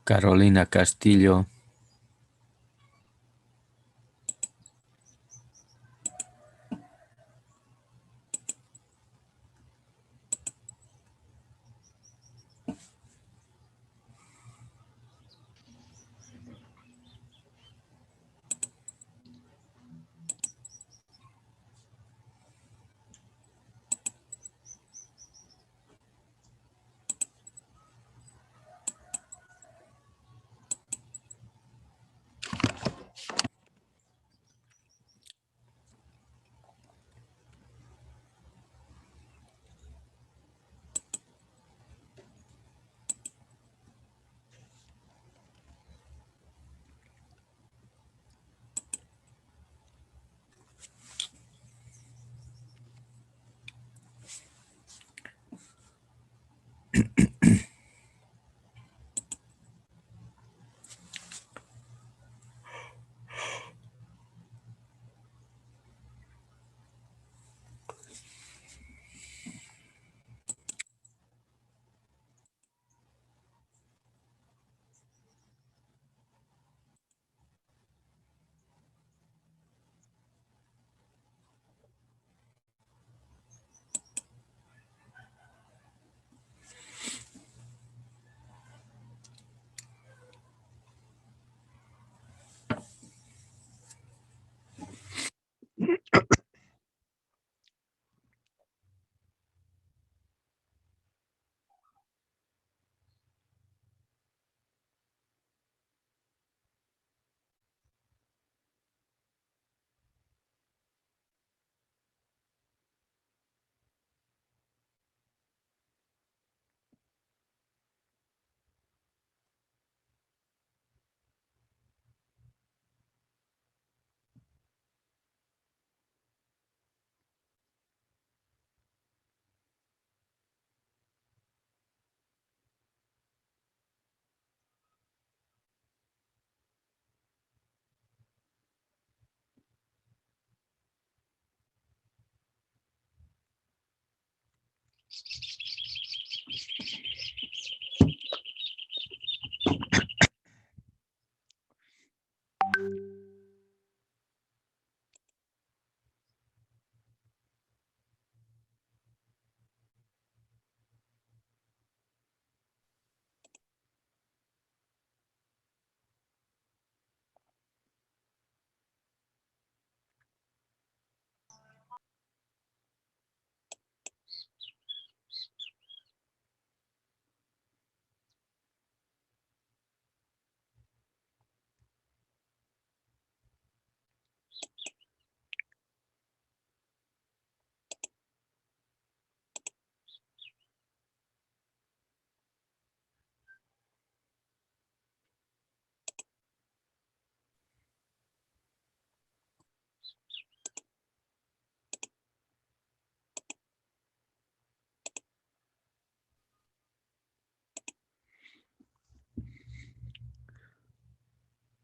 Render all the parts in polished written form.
Carolina Castillo.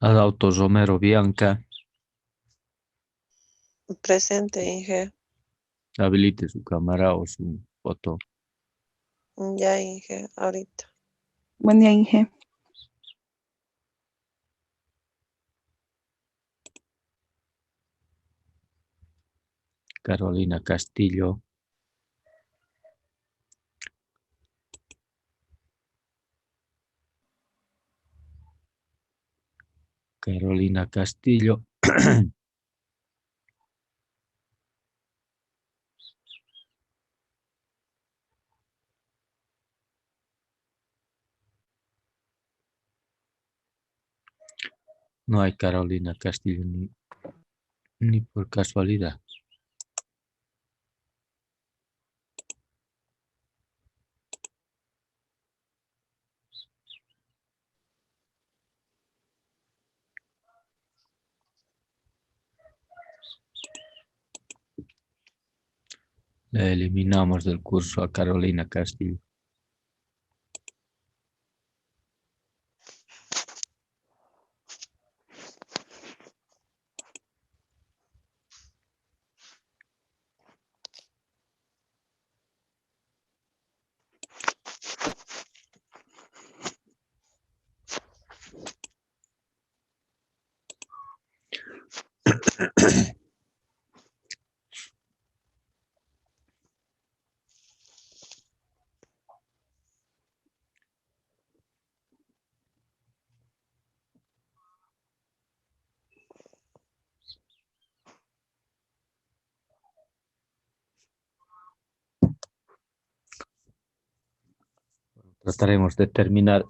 Adauto Romero Bianca. Presente, Inge. Habilite su cámara o su foto. Ya, Inge, ahorita. Buen día, Inge. Carolina Castillo. Carolina Castillo. No hay Carolina Castillo ni por casualidad. Le eliminamos del curso a Carolina Castillo. Trataremos de terminar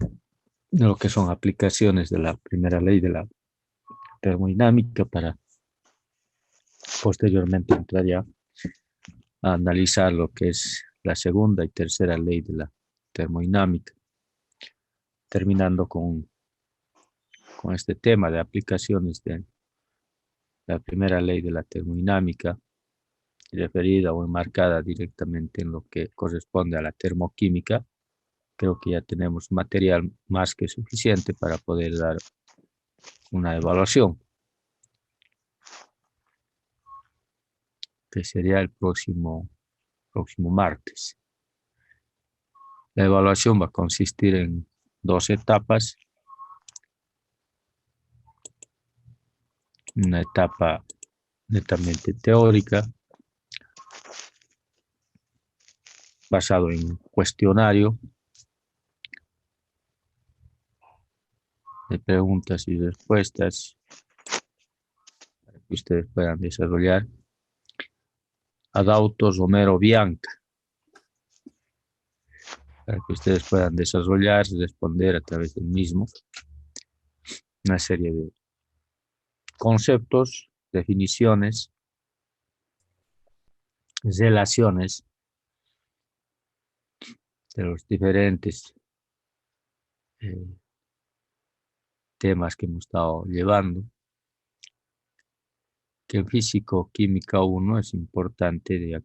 lo que son aplicaciones de la primera ley de la termodinámica para posteriormente entrar ya a analizar lo que es la segunda y tercera ley de la termodinámica, terminando con este tema de aplicaciones de la primera ley de la termodinámica, referida o enmarcada directamente en lo que corresponde a la termoquímica. Creo que ya tenemos material más que suficiente para poder dar una evaluación, que sería el próximo martes. La evaluación va a consistir en 2 etapas. Una etapa netamente teórica, basado en cuestionario de preguntas y respuestas para que ustedes puedan desarrollar. Adauto Romero Bianca, para que ustedes puedan desarrollar y responder a través del mismo una serie de conceptos, definiciones, relaciones de los diferentes temas que hemos estado llevando, que en Físico-Química 1 es importante, ya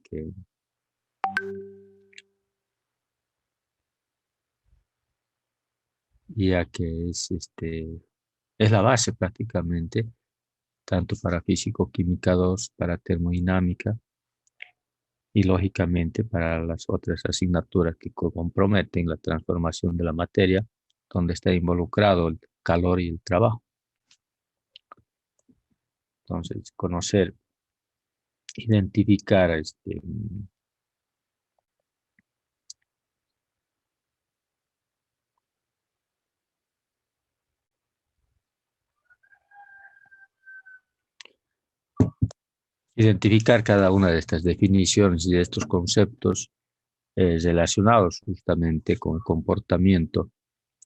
que es la base prácticamente, tanto para Físico-Química 2, para termodinámica, y lógicamente para las otras asignaturas que comprometen la transformación de la materia, donde está involucrado el calor y el trabajo. Entonces, conocer, identificar identificar cada una de estas definiciones y de estos conceptos relacionados justamente con el comportamiento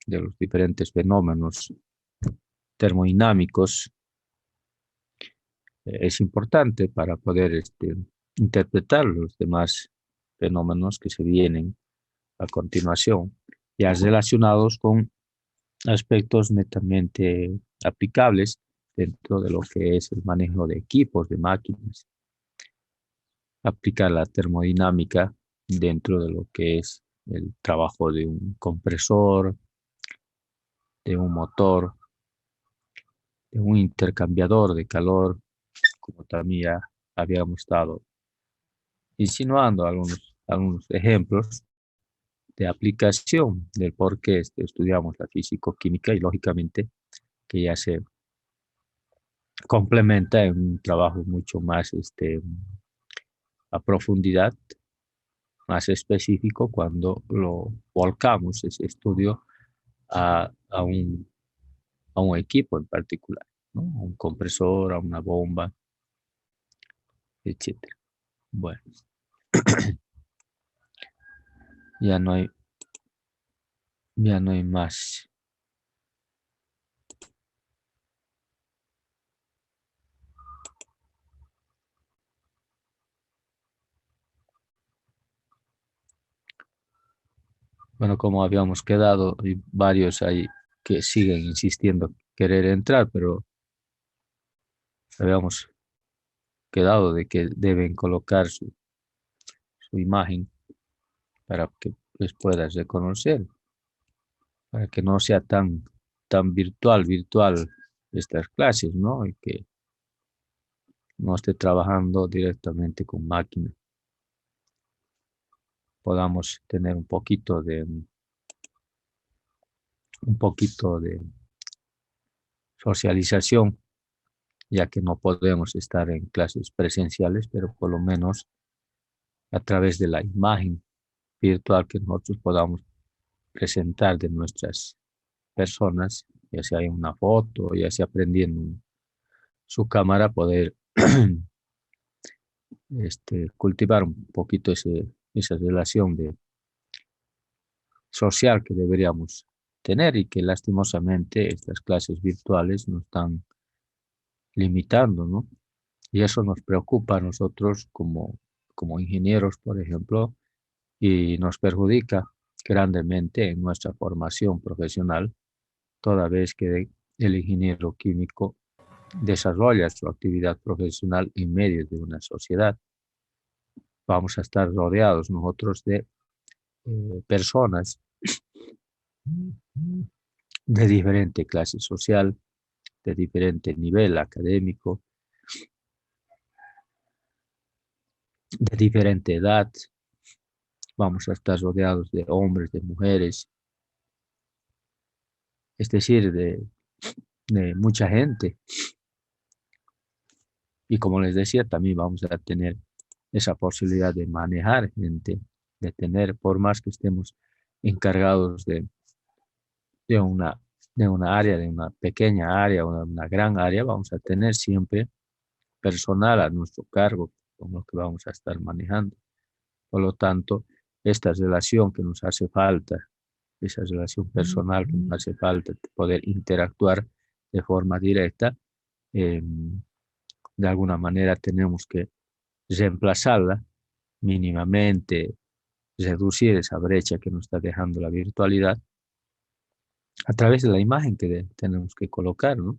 de los diferentes fenómenos termodinámicos es importante para poder interpretar los demás fenómenos que se vienen a continuación, ya relacionados con aspectos netamente aplicables dentro de lo que es el manejo de equipos, de máquinas. Aplicar la termodinámica dentro de lo que es el trabajo de un compresor, de un motor, de un intercambiador de calor, como también ya habíamos estado insinuando algunos ejemplos de aplicación del por qué estudiamos la físico-química, y lógicamente que ya se complementa en un trabajo mucho más a profundidad, más específico, cuando lo volcamos ese estudio a un equipo en particular, ¿no? A un compresor, a una bomba, etc. Bueno, ya no hay más. Bueno, como habíamos quedado, hay varios ahí que siguen insistiendo querer entrar, pero habíamos quedado de que deben colocar su imagen para que les puedas reconocer, para que no sea tan virtual estas clases, ¿no? Y que no esté trabajando directamente con máquinas. Podamos tener un poquito de socialización ya que no podemos estar en clases presenciales, pero por lo menos a través de la imagen virtual que nosotros podamos presentar de nuestras personas, ya sea en una foto, ya sea prendiendo su cámara, poder cultivar un poquito esa relación social que deberíamos tener y que lastimosamente estas clases virtuales nos están limitando, ¿no? Y eso nos preocupa a nosotros como ingenieros, por ejemplo, y nos perjudica grandemente en nuestra formación profesional, toda vez que el ingeniero químico desarrolla su actividad profesional en medio de una sociedad. Vamos a estar rodeados nosotros de personas de diferente clase social, de diferente nivel académico, de diferente edad. Vamos a estar rodeados de hombres, de mujeres, es decir, de mucha gente. Y como les decía, también vamos a tener esa posibilidad de manejar gente, de tener, por más que estemos encargados de una, de una área, de una pequeña área o una gran área, vamos a tener siempre personal a nuestro cargo con lo que vamos a estar manejando. Por lo tanto, esta relación que nos hace falta, esa relación personal que nos hace falta, de poder interactuar de forma directa, de alguna manera tenemos que reemplazarla mínimamente, reducir esa brecha que nos está dejando la virtualidad a través de la imagen que tenemos que colocar, ¿no?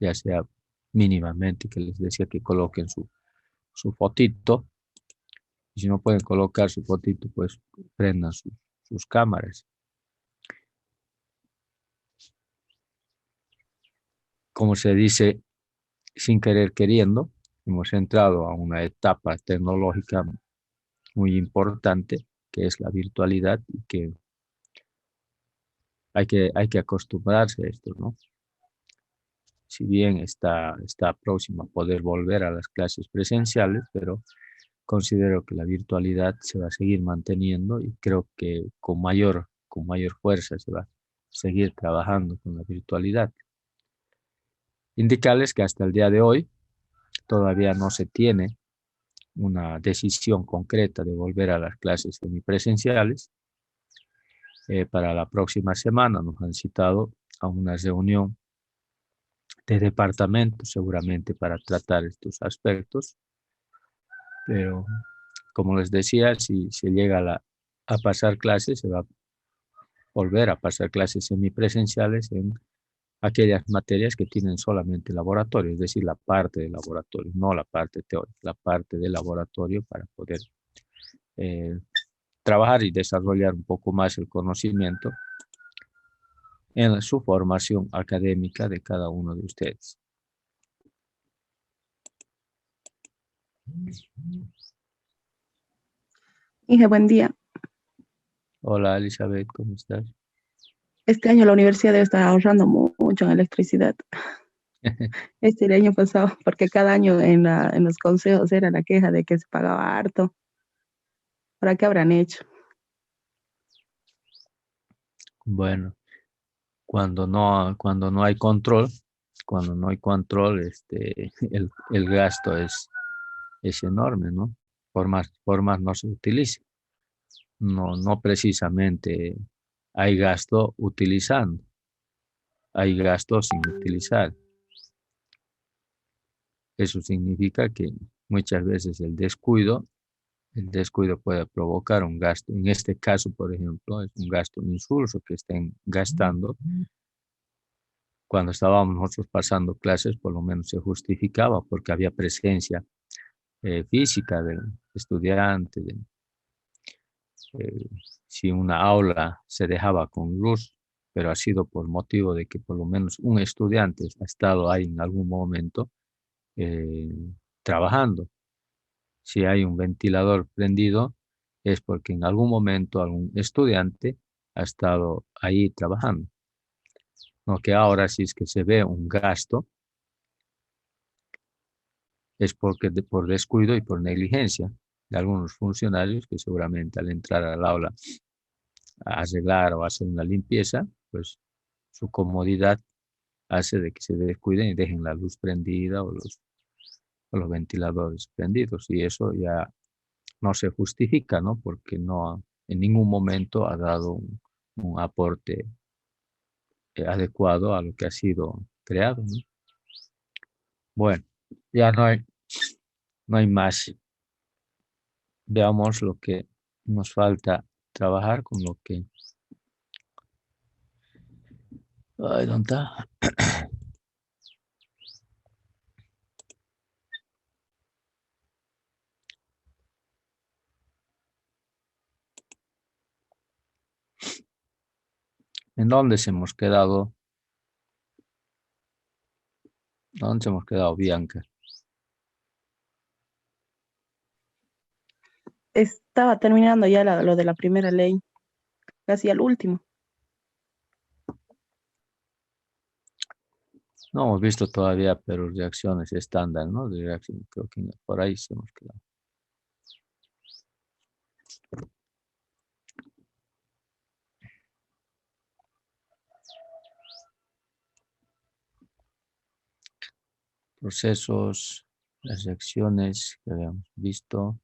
Ya sea mínimamente, que les decía que coloquen su fotito, y si no pueden colocar su fotito, pues prendan sus cámaras. Como se dice, sin querer queriendo, hemos entrado a una etapa tecnológica muy importante, que es la virtualidad, y que hay que acostumbrarse a esto, ¿no? Si bien está próximo a poder volver a las clases presenciales, pero considero que la virtualidad se va a seguir manteniendo y creo que con mayor fuerza se va a seguir trabajando con la virtualidad. Indicarles que hasta el día de hoy todavía no se tiene una decisión concreta de volver a las clases semipresenciales. Para la próxima semana nos han citado a una reunión de departamento, seguramente para tratar estos aspectos, pero como les decía, si se llega a pasar clases, se va a volver a pasar clases semipresenciales en aquellas materias que tienen solamente laboratorio, es decir, la parte de laboratorio, no la parte teórica, la parte de laboratorio para poder trabajar y desarrollar un poco más el conocimiento en su formación académica de cada uno de ustedes. Inge, buen día. Hola Elizabeth, ¿cómo estás? Este año la universidad debe estar ahorrando mucho en electricidad. El año pasado, porque cada año en los consejos era la queja de que se pagaba harto. ¿Para qué habrán hecho? Bueno, cuando no hay control, el gasto es enorme, ¿no? Por más no se utilice. No precisamente hay gasto utilizando, hay gasto sin utilizar. Eso significa que muchas veces el descuido puede provocar un gasto. En este caso, por ejemplo, es un gasto insulso que estén gastando. Cuando estábamos nosotros pasando clases, por lo menos se justificaba porque había presencia física del estudiante. Si una aula se dejaba con luz, pero ha sido por motivo de que por lo menos un estudiante ha estado ahí en algún momento eh, trabajando. Si hay un ventilador prendido, es porque en algún momento algún estudiante ha estado ahí trabajando. No que ahora si es que se ve un gasto, es porque por descuido y por negligencia de algunos funcionarios que seguramente al entrar al aula a arreglar o hacer una limpieza, pues su comodidad hace de que se descuiden y dejen la luz prendida o los ventiladores prendidos. Y eso ya no se justifica, ¿no? Porque no en ningún momento ha dado un aporte adecuado a lo que ha sido creado, ¿no? Bueno, ya no hay más. Veamos lo que nos falta trabajar con lo que... Ay, ¿dónde está? ¿En dónde se hemos quedado? ¿Dónde se hemos quedado, Bianca? Estaba terminando ya lo de la primera ley, casi al último. No hemos visto todavía, pero reacciones estándar, ¿no? De reacción, creo que por ahí se hemos quedado. Procesos, las reacciones que habíamos visto.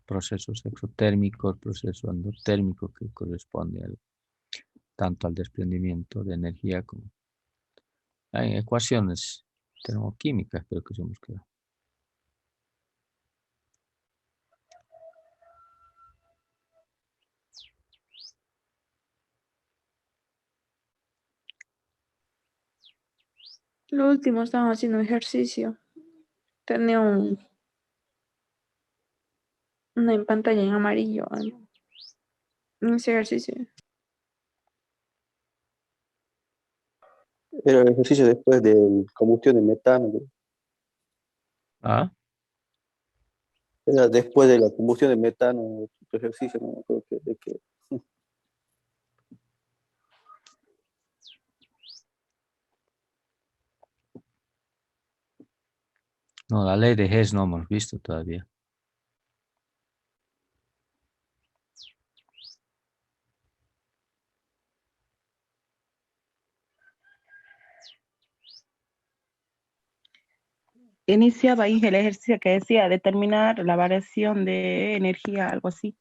Procesos exotérmicos, proceso endotérmico que corresponde tanto al desprendimiento de energía como en ecuaciones termoquímicas, creo que se hemos quedado. Lo último estaba haciendo ejercicio. Tenía una pantalla en amarillo en ese ejercicio. Era el ejercicio después de combustión de metano. Ah, Era después de la combustión de metano, tu ejercicio, no creo que de que no, la ley de Hess no hemos visto todavía. Iniciaba ahí el ejercicio que decía determinar la variación de energía, algo así.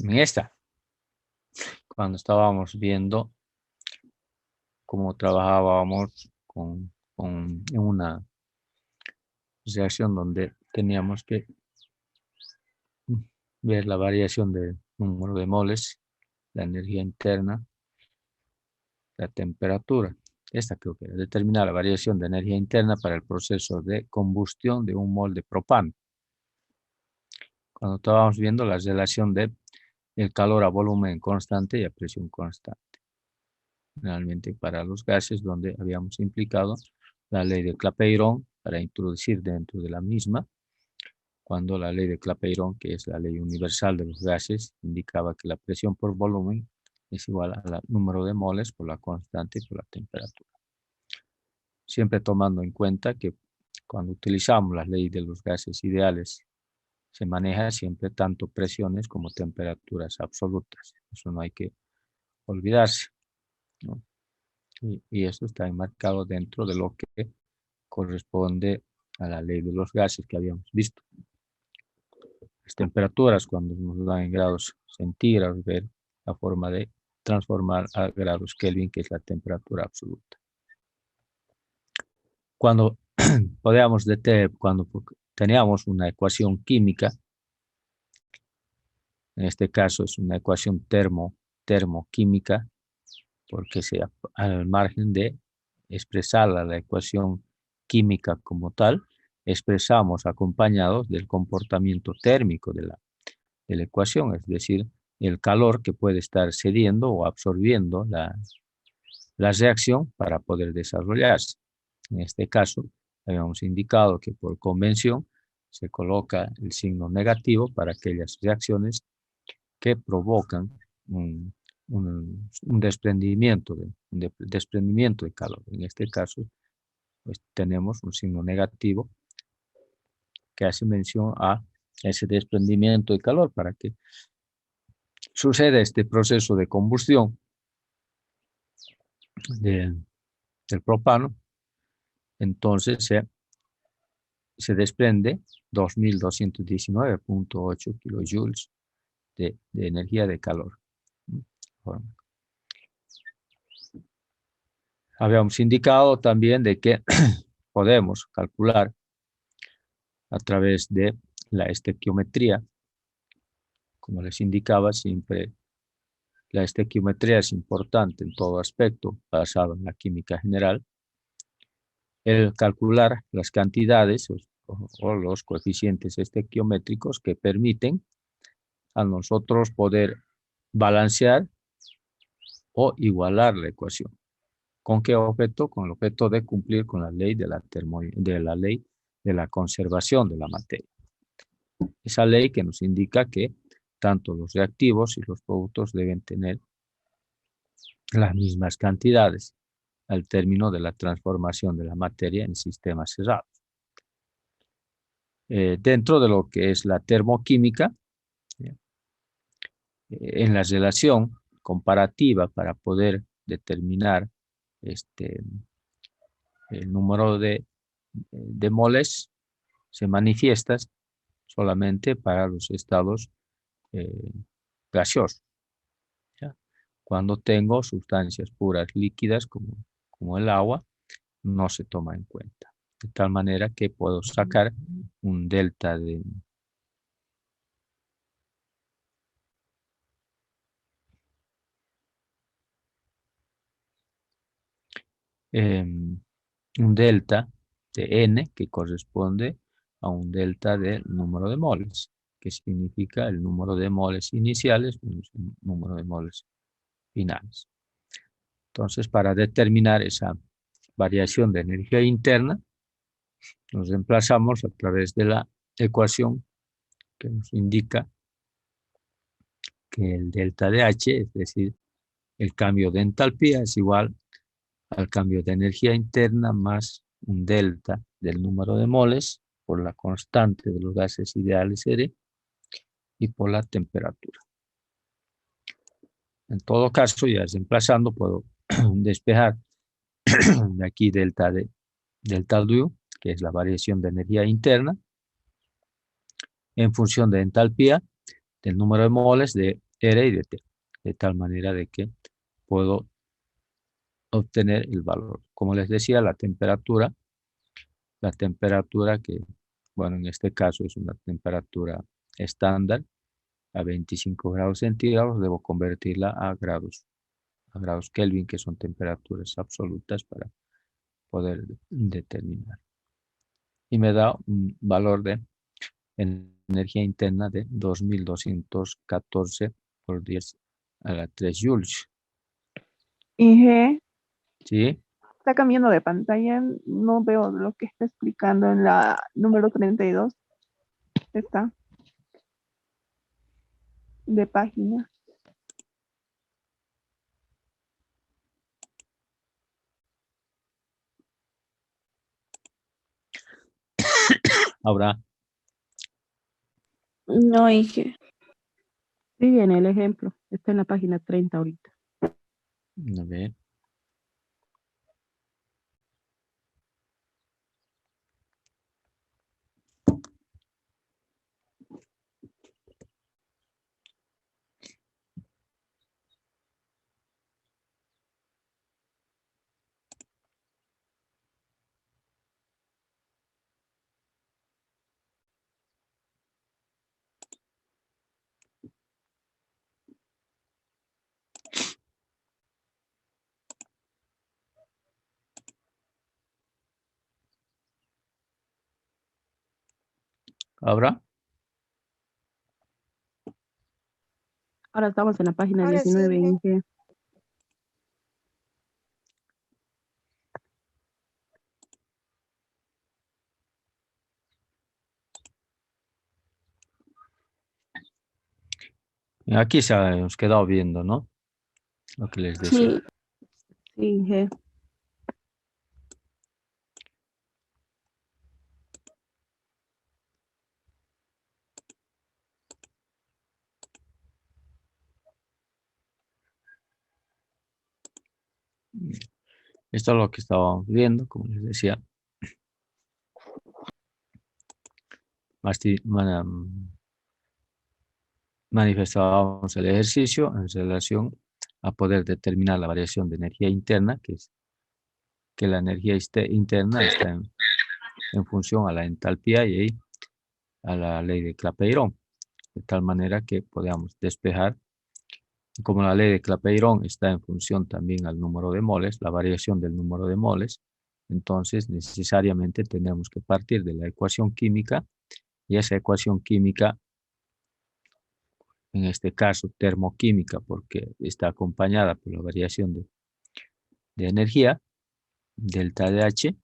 En esta, cuando estábamos viendo cómo trabajábamos en una reacción donde teníamos que ver la variación del número de moles, la energía interna, la temperatura. Esta creo que era determinar la variación de energía interna para el proceso de combustión de un mol de propano. Cuando estábamos viendo la relación de el calor a volumen constante y a presión constante. Realmente para los gases donde habíamos implicado la ley de Clapeyron para introducir dentro de la misma, cuando la ley de Clapeyron, que es la ley universal de los gases, indicaba que la presión por volumen es igual al número de moles por la constante y por la temperatura. Siempre tomando en cuenta que cuando utilizamos la ley de los gases ideales, se maneja siempre tanto presiones como temperaturas absolutas. Eso no hay que olvidarse, ¿no? Y esto está enmarcado dentro de lo que corresponde a la ley de los gases que habíamos visto. Las temperaturas, cuando nos dan en grados centígrados, ver la forma de transformar a grados Kelvin, que es la temperatura absoluta. Cuando cuando teníamos una ecuación química, en este caso es una ecuación termoquímica, porque al margen de expresar la ecuación química como tal, expresamos acompañados del comportamiento térmico de la ecuación, es decir, el calor que puede estar cediendo o absorbiendo la reacción para poder desarrollarse. En este caso, habíamos indicado que por convención se coloca el signo negativo para aquellas reacciones que provocan un desprendimiento desprendimiento de calor. En este caso, pues tenemos un signo negativo que hace mención a ese desprendimiento de calor para que suceda este proceso de combustión del propano. Entonces se desprende 2219.8 kilojoules de energía de calor. Bueno, habíamos indicado también de que podemos calcular a través de la estequiometría. Como les indicaba, siempre la estequiometría es importante en todo aspecto basado en la química general. El calcular las cantidades o los coeficientes estequiométricos que permiten a nosotros poder balancear o igualar la ecuación. ¿Con qué objeto? Con el objeto de cumplir con la ley de la ley de la conservación de la materia. Esa ley que nos indica que tanto los reactivos y los productos deben tener las mismas cantidades al término de la transformación de la materia en sistemas cerrados. Dentro de lo que es la termoquímica, en la relación comparativa para poder determinar el número de moles se manifiesta solamente para los estados gaseosos. ¿Ya? Cuando tengo sustancias puras líquidas como el agua, no se toma en cuenta. De tal manera que puedo sacar un delta de un delta de N que corresponde a un delta del número de moles, que significa el número de moles iniciales menos el número de moles finales. Entonces, para determinar esa variación de energía interna, nos reemplazamos a través de la ecuación que nos indica que el delta de H, es decir, el cambio de entalpía es igual al cambio de energía interna más un delta del número de moles por la constante de los gases ideales R y por la temperatura. En todo caso, ya reemplazando, puedo despejar de aquí delta W, que es la variación de energía interna, en función de entalpía del número de moles de R y de T, de tal manera de que puedo obtener el valor. Como les decía, la temperatura que, bueno, en este caso es una temperatura estándar, a 25 grados centígrados, debo convertirla a grados Kelvin, que son temperaturas absolutas para poder determinar. Y me da un valor de energía interna de 2214 por 10 a la 3 joules. Inge, ¿Sí? está cambiando de pantalla, no veo lo que está explicando en la número 32. Está de página. Ahora, No, Inge. Sigue en el ejemplo, está en la página 30 ahorita. a ver. Ahora, Ahora estamos en la página Ahora sí, 19, Inge. Inge. Aquí se hemos quedado viendo, ¿no? Lo que les decía. Sí, sí, Inge. Esto es lo que estábamos viendo, como les decía. Manifestábamos el ejercicio en relación a poder determinar la variación de energía interna, que es que la energía interna está en función a la entalpía y a la ley de Clapeyron, de tal manera que podamos despejar. Como la ley de Clapeyron está en función también al número de moles, la variación del número de moles, entonces necesariamente tenemos que partir de la ecuación química, y esa ecuación química, en este caso termoquímica, porque está acompañada por la variación de energía, delta de H,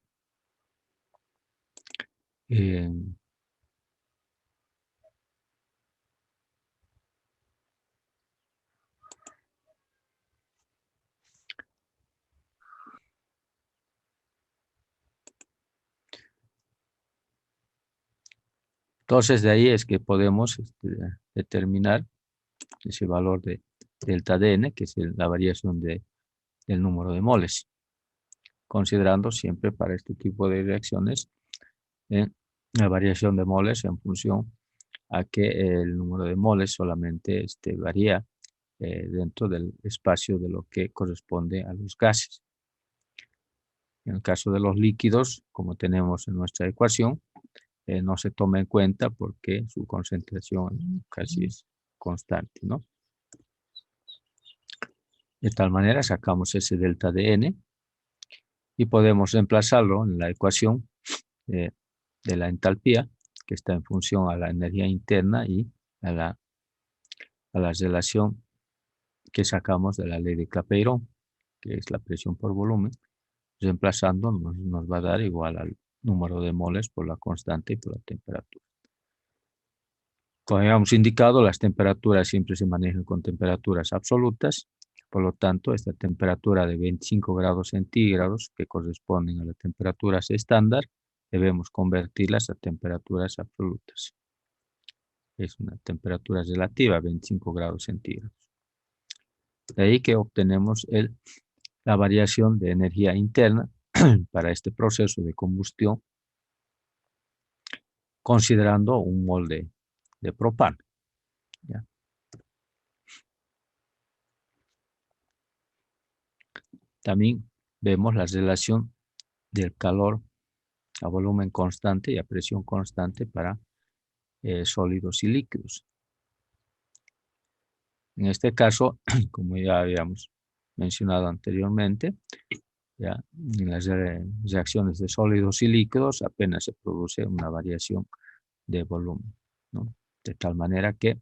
entonces de ahí es que podemos determinar ese valor de delta Dn, que es la variación del número de moles, considerando siempre para este tipo de reacciones la variación de moles en función a que el número de moles solamente varía dentro del espacio de lo que corresponde a los gases. En el caso de los líquidos, como tenemos en nuestra ecuación, no se toma en cuenta porque su concentración casi es constante, ¿no? De tal manera sacamos ese delta de n y podemos reemplazarlo en la ecuación de la entalpía, que está en función a la energía interna y a la relación que sacamos de la ley de Clapeyron, que es la presión por volumen. Reemplazando nos va a dar igual al número de moles por la constante y por la temperatura. Como habíamos indicado, las temperaturas siempre se manejan con temperaturas absolutas. Por lo tanto, esta temperatura de 25 grados centígrados, que corresponden a las temperaturas estándar, debemos convertirlas a temperaturas absolutas. Es una temperatura relativa, 25 grados centígrados. De ahí que obtenemos la variación de energía interna para este proceso de combustión, considerando un mol de propano. ¿Ya? También vemos la relación del calor a volumen constante y a presión constante para sólidos y líquidos. En este caso, como ya habíamos mencionado anteriormente, ya, en las reacciones de sólidos y líquidos apenas se produce una variación de volumen, ¿no? De tal manera que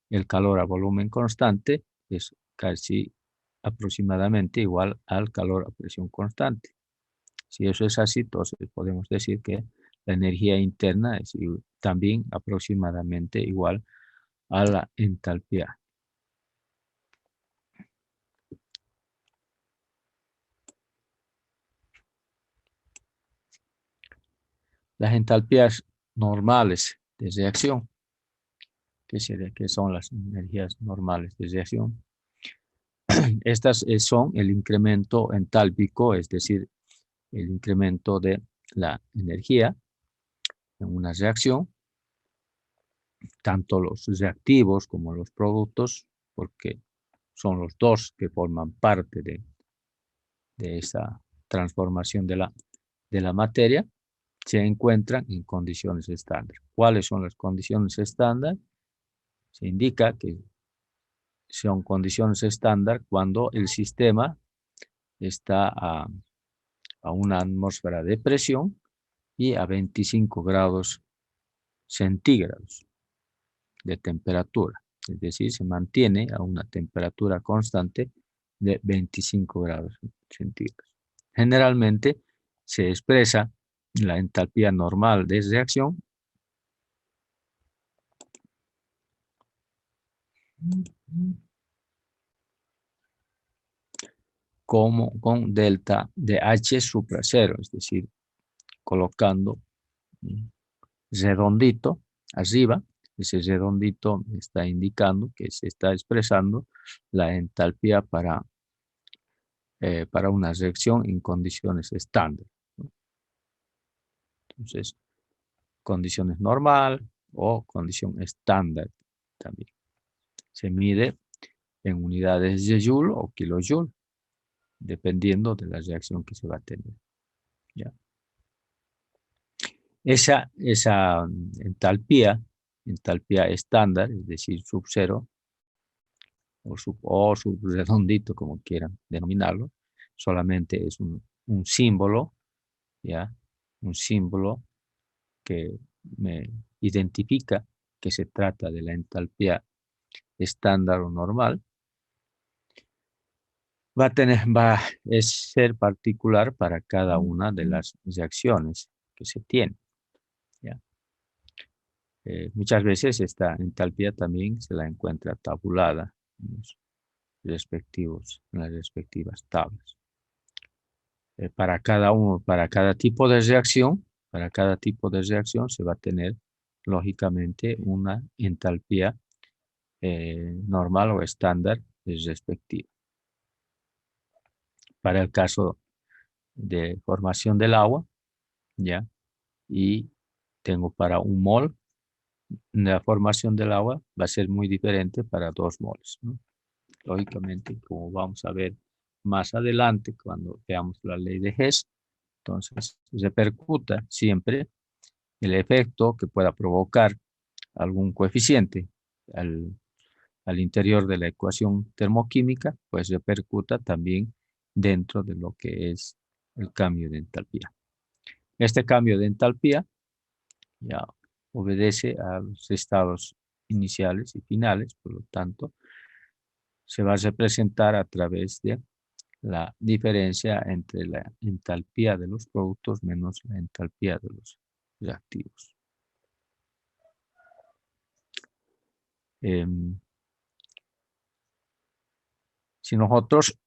el calor a volumen constante es casi aproximadamente igual al calor a presión constante. Si eso es así, entonces podemos decir que la energía interna es también aproximadamente igual a la entalpía. Las entalpías normales de reacción, que son las energías normales de reacción, estas son el incremento entálpico, es decir, el incremento de la energía en una reacción, tanto los reactivos como los productos, porque son los dos que forman parte de esa transformación de la materia, se encuentran en condiciones estándar. ¿Cuáles son las condiciones estándar? Se indica que son condiciones estándar cuando el sistema está a una atmósfera de presión y a 25 grados centígrados de temperatura. es decir, se mantiene a una temperatura constante de 25 grados centígrados. Generalmente se expresa la entalpía normal de reacción como con delta de H supra cero, es decir, colocando un redondito arriba. Ese redondito está indicando que se está expresando la entalpía para una reacción en condiciones estándar, ¿no? Entonces, condiciones normal o condición estándar también. Se mide en unidades de Joule o kilojoule, dependiendo de la reacción que se va a tener. ¿Ya? Esa entalpía estándar, es decir, sub cero o sub redondito, como quieran denominarlo, solamente es un símbolo, ¿ya? Un símbolo que me identifica que se trata de la entalpía estándar o normal. Va a ser particular para cada una de las reacciones que se tiene, ¿ya? Muchas veces esta entalpía también se la encuentra tabulada en las respectivas tablas. Para cada tipo de reacción, se va a tener lógicamente una entalpía normal o estándar respectiva. Para el caso de formación del agua, ¿ya? Y tengo para un mol, la formación del agua va a ser muy diferente para 2 moles, ¿no? Lógicamente, como vamos a ver más adelante cuando veamos la ley de Hess, entonces repercuta siempre el efecto que pueda provocar algún coeficiente al interior de la ecuación termoquímica, pues repercuta también dentro de lo que es el cambio de entalpía. Este cambio de entalpía ya obedece a los estados iniciales y finales, por lo tanto, se va a representar a través de la diferencia entre la entalpía de los productos menos la entalpía de los reactivos. Si nosotros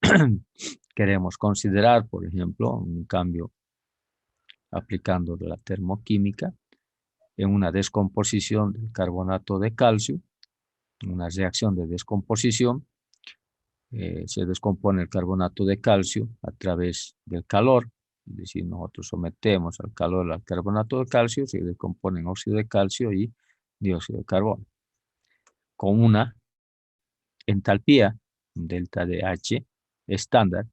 queremos considerar, por ejemplo, un cambio aplicando la termoquímica en una descomposición del carbonato de calcio, una reacción de descomposición, se descompone el carbonato de calcio a través del calor, es decir, nosotros sometemos al calor al carbonato de calcio, se descompone en óxido de calcio y dióxido de carbono, con una entalpía, delta de H estándar,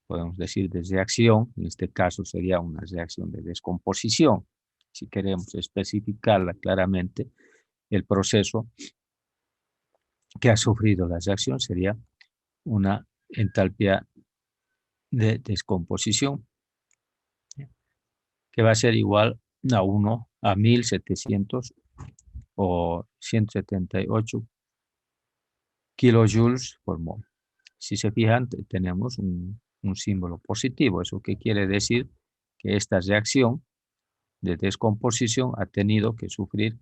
podemos decir de reacción, en este caso sería una reacción de descomposición. Si queremos especificarla claramente, el proceso que ha sufrido la reacción sería una entalpía de descomposición, que va a ser igual a 1 a 1700 o 178 kilojoules por mol. Si se fijan, tenemos un símbolo positivo. ¿Eso qué quiere decir? Que esta reacción de descomposición ha tenido que sufrir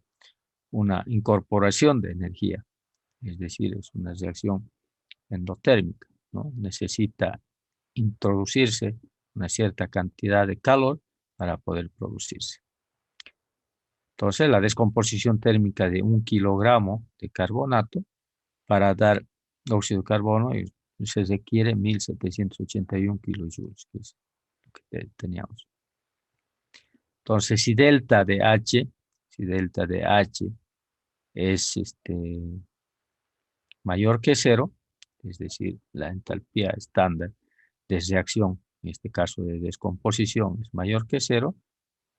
una incorporación de energía. Es decir, es una reacción endotérmica, ¿no? Necesita introducirse una cierta cantidad de calor para poder producirse. Entonces, la descomposición térmica de 1 kilogramo de carbonato para dar óxido de carbono se requiere 1781 kilojoules, que es lo que teníamos. Entonces, si delta de H es mayor que 0, es decir, la entalpía estándar de reacción, en este caso de descomposición, es mayor que 0,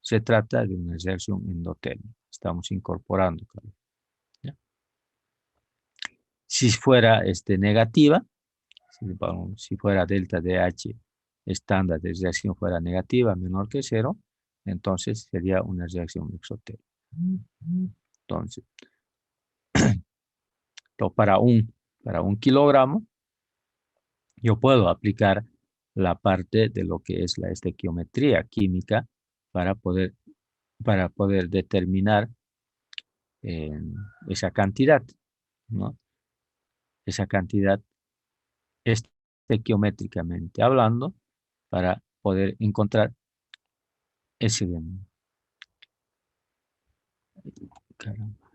se trata de una reacción endotérmica. Estamos incorporando calor, ¿ya? Si fuera negativa, si fuera delta de H estándar de reacción fuera negativa, menor que 0, entonces sería una reacción exotérmica. Entonces, Entonces, para un kilogramo, yo puedo aplicar la parte de lo que es la estequiometría química para poder determinar esa cantidad, ¿no? Esa cantidad estequiométricamente hablando, para poder encontrar ese... Caramba.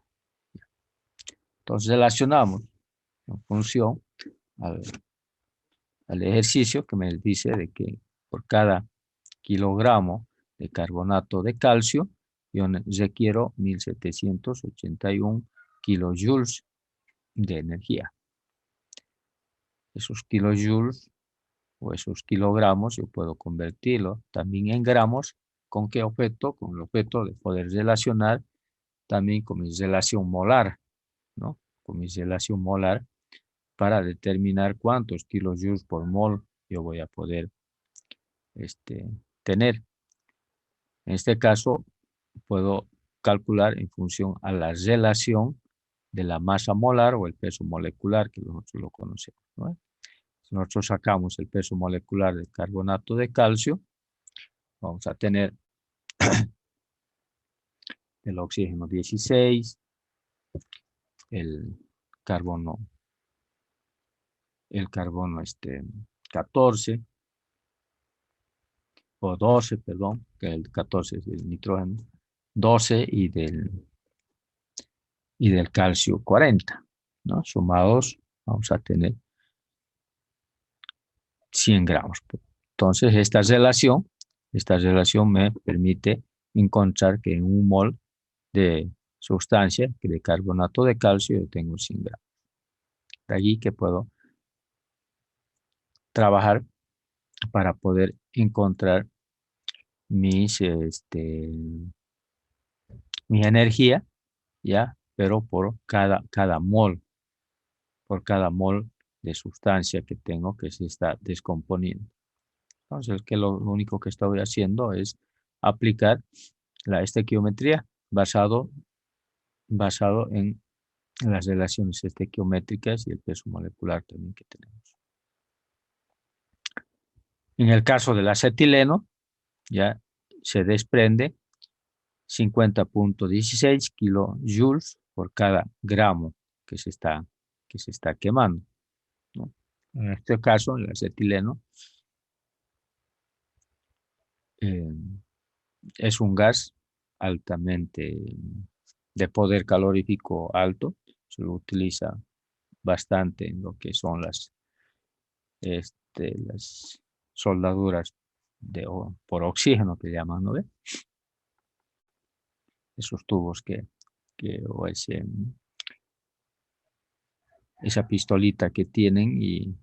Entonces relacionamos en función al ejercicio que me dice de que por cada kilogramo de carbonato de calcio, yo requiero 1781 kilojoules de energía. Esos kilojoules o esos kilogramos yo puedo convertirlo también en gramos. ¿Con qué objeto? Con el objeto de poder relacionar también con mi relación molar, ¿no? Con mi relación molar para determinar cuántos kilojoules por mol yo voy a poder tener. En este caso, puedo calcular en función a la relación de la masa molar o el peso molecular, que nosotros lo conocemos, ¿no? Si nosotros sacamos el peso molecular del carbonato de calcio, vamos a tener el oxígeno 16, el carbono 14, o 12, perdón, que el 14 es del nitrógeno, 12 y del calcio 40, ¿no? Sumados vamos a tener 100 gramos. Entonces esta relación me permite encontrar que en un mol de sustancia, de carbonato de calcio, yo tengo 100 gramos. De allí que puedo trabajar para poder encontrar mi energía, ¿ya? Pero por cada mol de sustancia que tengo que se está descomponiendo. Entonces, lo único que estoy haciendo es aplicar la estequiometría basado en las relaciones estequiométricas y el peso molecular también que tenemos. En el caso del acetileno, ya se desprende 50.16 kilojoules por cada gramo que se está quemando, ¿no? En este caso, el acetileno es un gas altamente de poder calorífico alto. Se lo utiliza bastante en lo que son las soldaduras por oxígeno que llaman, ¿no? Esos tubos o esa pistolita que tienen y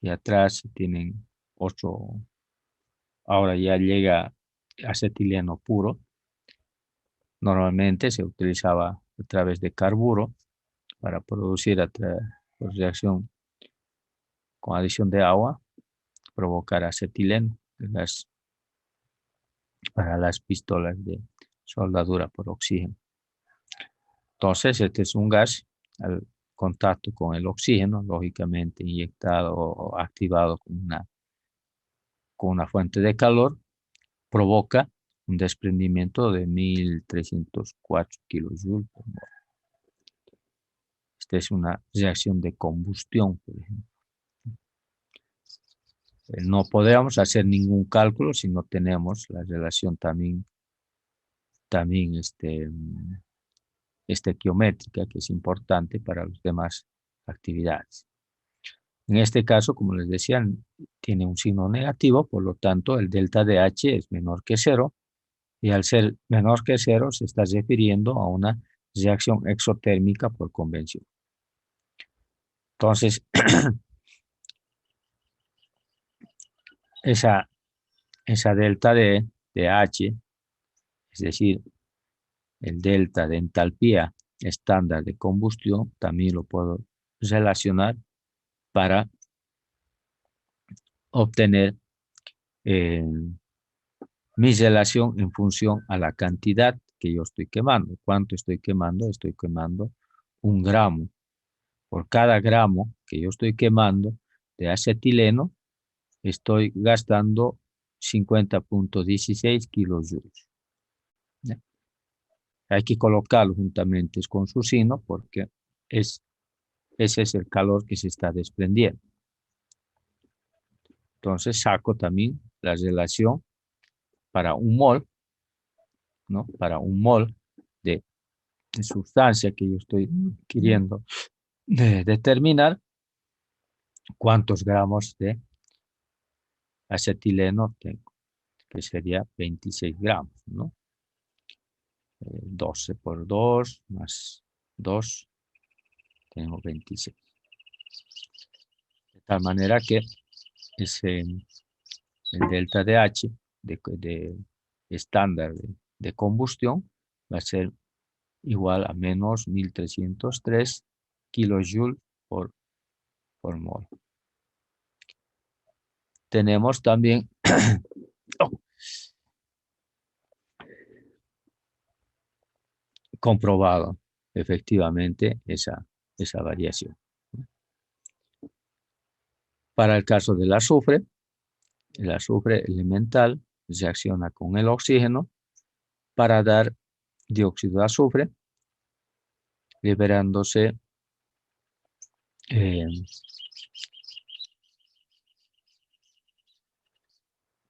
atrás tienen otro. Ahora ya llega acetileno puro. Normalmente se utilizaba a través de carburo para producir por reacción con adición de agua, provocar acetileno para las pistolas de soldadura por oxígeno. Entonces, este es un gas al contacto con el oxígeno, lógicamente inyectado o activado con una fuente de calor, provoca un desprendimiento de 1304 kilojoules por mol. Esta es una reacción de combustión, por ejemplo. No podemos hacer ningún cálculo si no tenemos la relación también estequiométrica, que es importante para las demás actividades. En este caso, como les decía, tiene un signo negativo, por lo tanto el delta de H es menor que 0, y al ser menor que 0 se está refiriendo a una reacción exotérmica por convención. Entonces, esa delta de H, es decir, el delta de entalpía estándar de combustión, también lo puedo relacionar para obtener mi relación en función a la cantidad que yo estoy quemando. ¿Cuánto estoy quemando? Estoy quemando 1 gramo por cada gramo que yo estoy quemando de acetileno, estoy gastando 50.16 kilojoules. ¿Ya? Hay que colocarlo juntamente con su signo porque ese es el calor que se está desprendiendo. Entonces saco también la relación para un mol, ¿no? Para un mol de sustancia que yo estoy queriendo determinar, cuántos gramos de acetileno tengo, que sería 26 gramos, ¿no? 12 por 2 más 2, tengo 26. De tal manera que el delta de H de estándar de combustión va a ser igual a menos 1303 kilojoules por mol. Tenemos también comprobado efectivamente esa variación. Para el caso del azufre, el azufre elemental reacciona con el oxígeno para dar dióxido de azufre, liberándose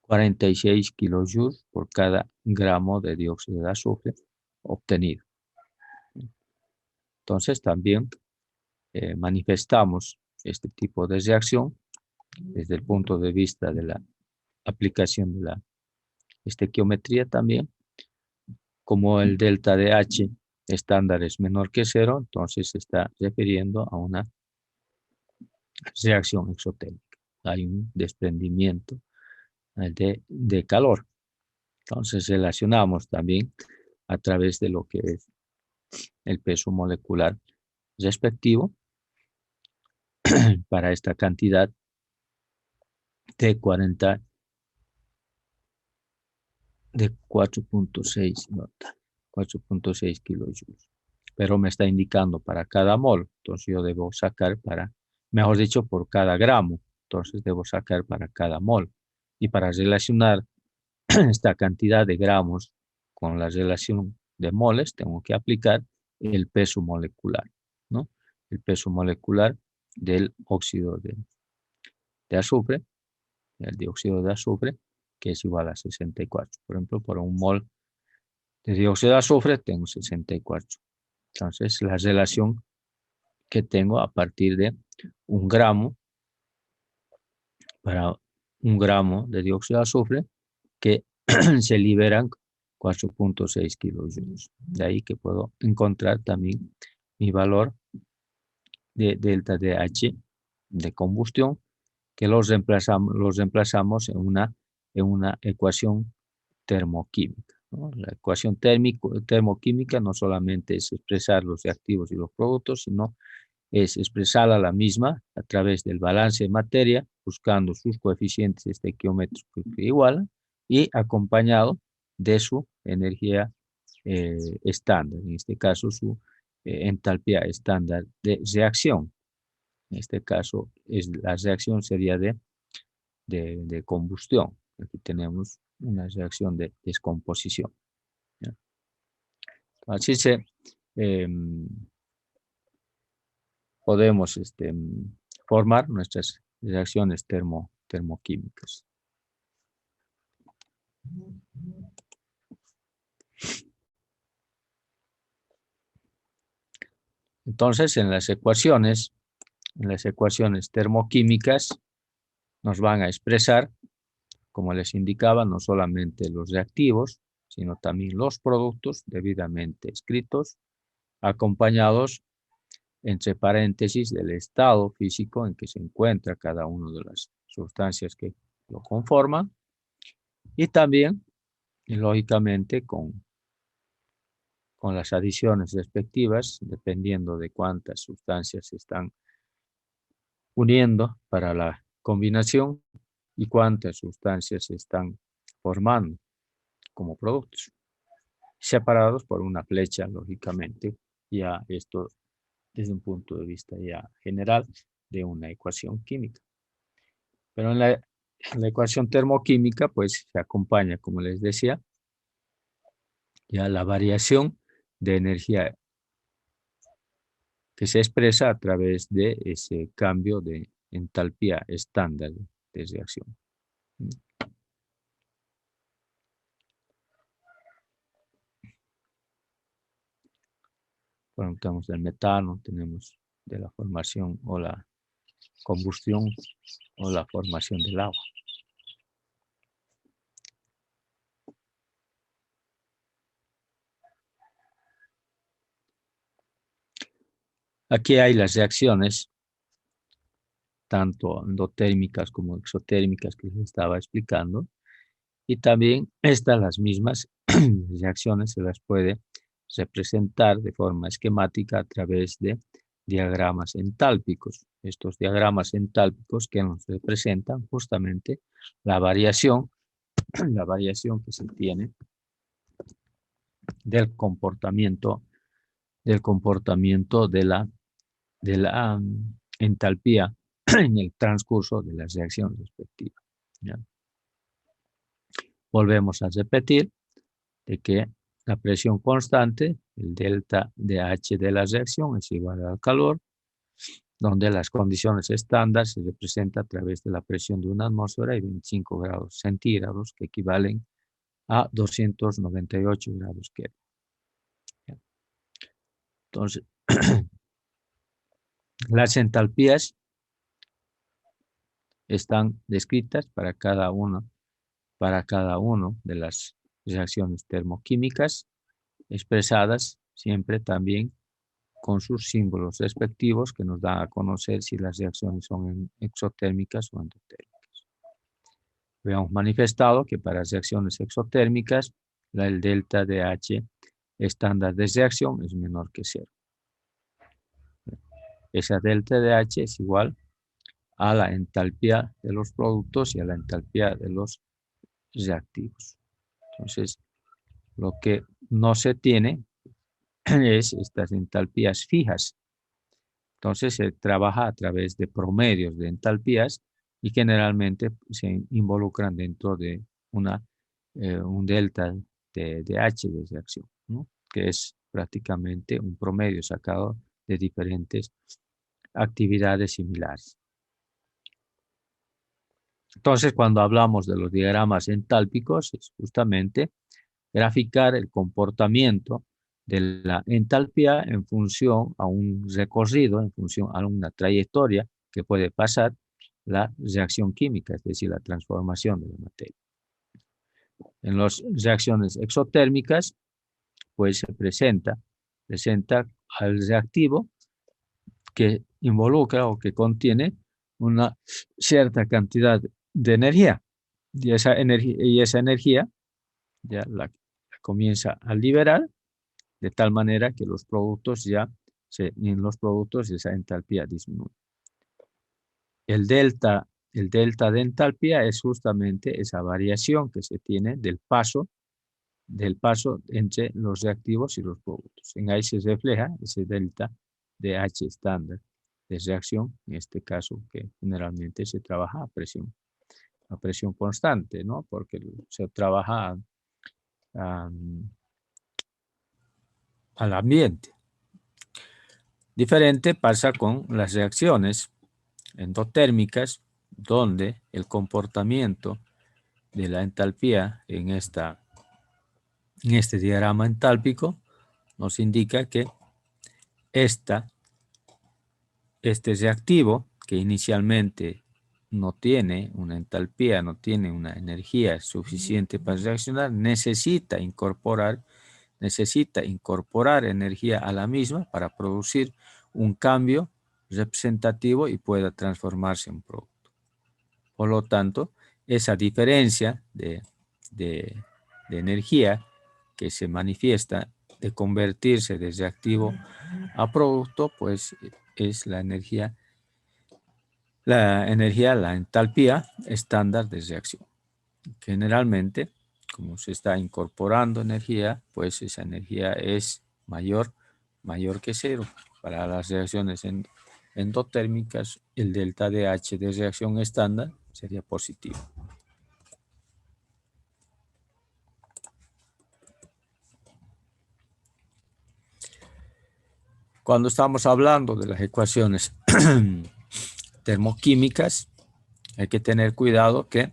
46 kilojoules por cada gramo de dióxido de azufre obtenido. Entonces también manifestamos este tipo de reacción desde el punto de vista de la aplicación de la estequiometría también. Como el delta de H estándar es menor que 0, entonces se está refiriendo a una reacción exotérmica. Hay un desprendimiento de calor. Entonces relacionamos también a través de lo que es el peso molecular respectivo para esta cantidad de 4.6 kilojoules. Pero me está indicando para cada mol, entonces yo debo sacar mejor dicho, por cada gramo, entonces debo sacar para cada mol. Y para relacionar esta cantidad de gramos con la relación de moles, tengo que aplicar el peso molecular, ¿no? El peso molecular del óxido de azufre, el dióxido de azufre, que es igual a 64. Por ejemplo, por un mol de dióxido de azufre tengo 64. Entonces, la relación que tengo a partir de un gramo para un gramo de dióxido de azufre que se liberan 4.6 kilojoules. De ahí que puedo encontrar también mi valor de delta de H de combustión, que los reemplazamos en una ecuación termoquímica, ¿no? La ecuación termoquímica no solamente es expresar los reactivos y los productos, sino es expresarla la misma a través del balance de materia, buscando sus coeficientes estequiométricos que igualan y acompañado de su energía estándar, en este caso su entalpía estándar de reacción. En este caso la reacción sería de combustión. Aquí tenemos una reacción de descomposición, ¿ya? Así podemos formar nuestras reacciones termoquímicas. Entonces, en las ecuaciones termoquímicas nos van a expresar, como les indicaba, no solamente los reactivos, sino también los productos debidamente escritos, acompañados entre paréntesis del estado físico en que se encuentra cada una de las sustancias que lo conforman, y también, lógicamente, con las adiciones respectivas, dependiendo de cuántas sustancias se están uniendo para la combinación y cuántas sustancias se están formando como productos, separados por una flecha, lógicamente. Ya esto desde un punto de vista ya general de una ecuación química. Pero en la ecuación termoquímica, pues se acompaña, como les decía, ya la variación de energía que se expresa a través de ese cambio de entalpía estándar de reacción. Cuando tenemos el metano, tenemos de la formación o la combustión o la formación del agua. Aquí hay las reacciones, tanto endotérmicas como exotérmicas que les estaba explicando. Y también estas, las mismas reacciones, se las puede representar de forma esquemática a través de diagramas entálpicos. Estos diagramas entálpicos que nos representan justamente la variación que se tiene del comportamiento de la entalpía en el transcurso de las reacciones respectivas. ¿Ya? Volvemos a repetir de que la presión constante, el delta de H de la reacción, es igual al calor, donde las condiciones estándar se representan a través de la presión de una atmósfera y 25 grados centígrados, que equivalen a 298 grados Kelvin. Entonces, las entalpías están descritas para cada uno de las reacciones termoquímicas, expresadas siempre también con sus símbolos respectivos que nos dan a conocer si las reacciones son exotérmicas o endotérmicas. Habíamos manifestado que para reacciones exotérmicas, el delta de H estándar de reacción es menor que 0. Esa delta de H es igual a la entalpía de los productos y a la entalpía de los reactivos. Entonces, lo que no se tiene es estas entalpías fijas. Entonces, se trabaja a través de promedios de entalpías y generalmente se involucran dentro de un delta de H de reacción, ¿no? Que es prácticamente un promedio sacado de diferentes actividades similares. Entonces, cuando hablamos de los diagramas entálpicos, es justamente graficar el comportamiento de la entalpía en función a un recorrido, en función a una trayectoria que puede pasar la reacción química, es decir, la transformación de la materia. En las reacciones exotérmicas, pues se presenta al reactivo que involucra o que contiene una cierta cantidad de energía. Y esa energía ya la comienza a liberar de tal manera que los productos en los productos esa entalpía disminuye. El delta de entalpía es justamente esa variación que se tiene del paso entre los reactivos y los productos. En ahí se refleja ese delta de H estándar de reacción, en este caso que generalmente se trabaja a presión constante, ¿no? Porque se trabaja al ambiente. Diferente pasa con las reacciones endotérmicas, donde el comportamiento de la entalpía en este diagrama entálpico nos indica que este reactivo, que inicialmente no tiene una entalpía, no tiene una energía suficiente para reaccionar, necesita incorporar energía a la misma para producir un cambio representativo y pueda transformarse en producto. Por lo tanto, esa diferencia de energía que se manifiesta de convertirse de reactivo a producto, pues es la entalpía estándar de reacción. Generalmente, como se está incorporando energía, pues esa energía es mayor que 0 para las reacciones endotérmicas, el delta DH de reacción estándar sería positivo. Cuando estamos hablando de las ecuaciones termoquímicas, hay que tener cuidado que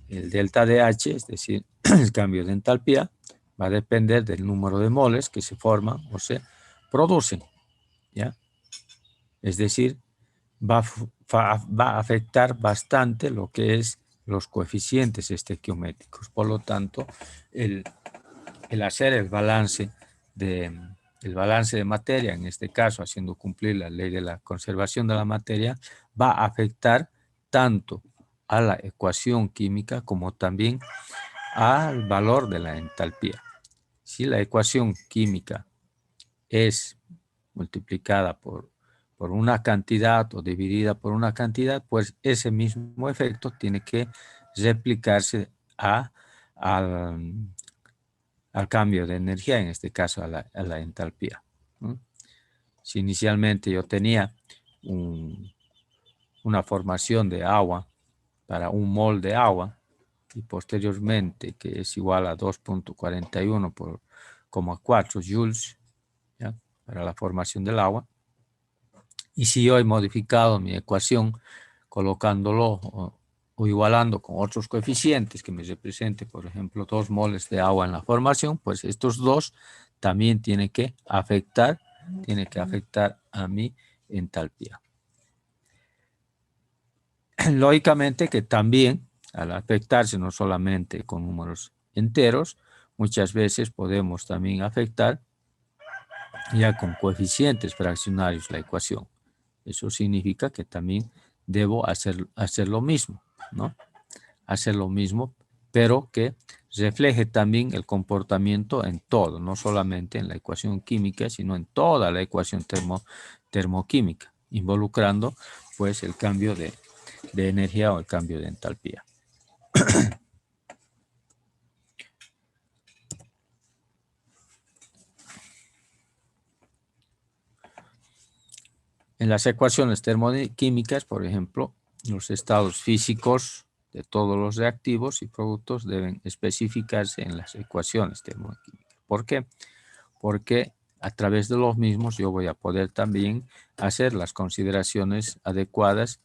el delta DH, es decir, el cambio de entalpía, va a depender del número de moles que se forman o se producen, ¿ya? Es decir, va a afectar bastante lo que es los coeficientes estequiométricos. Por lo tanto, el hacer el balance de materia, en este caso haciendo cumplir la ley de la conservación de la materia, va a afectar tanto a la ecuación química como también al valor de la entalpía. Si la ecuación química es multiplicada por una cantidad o dividida por una cantidad, pues ese mismo efecto tiene que replicarse al cambio de energía, en este caso a la entalpía, ¿no? Si inicialmente yo tenía una formación de agua para 1 mol de agua y posteriormente que es igual a 2.41 por 4 joules, ¿ya?, para la formación del agua. Y si yo he modificado mi ecuación colocándolo o igualando con otros coeficientes que me represente, por ejemplo, 2 moles de agua en la formación, pues estos dos también tienen que afectar a mi entalpía. Lógicamente que también al afectarse no solamente con números enteros, muchas veces podemos también afectar ya con coeficientes fraccionarios la ecuación. Eso significa que también debo hacer lo mismo, ¿no? Hacer lo mismo, pero que refleje también el comportamiento en todo, no solamente en la ecuación química, sino en toda la ecuación termoquímica, involucrando pues el cambio de energía o el cambio de entalpía. En las ecuaciones termoquímicas, por ejemplo, los estados físicos de todos los reactivos y productos deben especificarse en las ecuaciones termoquímicas. ¿Por qué? Porque a través de los mismos yo voy a poder también hacer las consideraciones adecuadas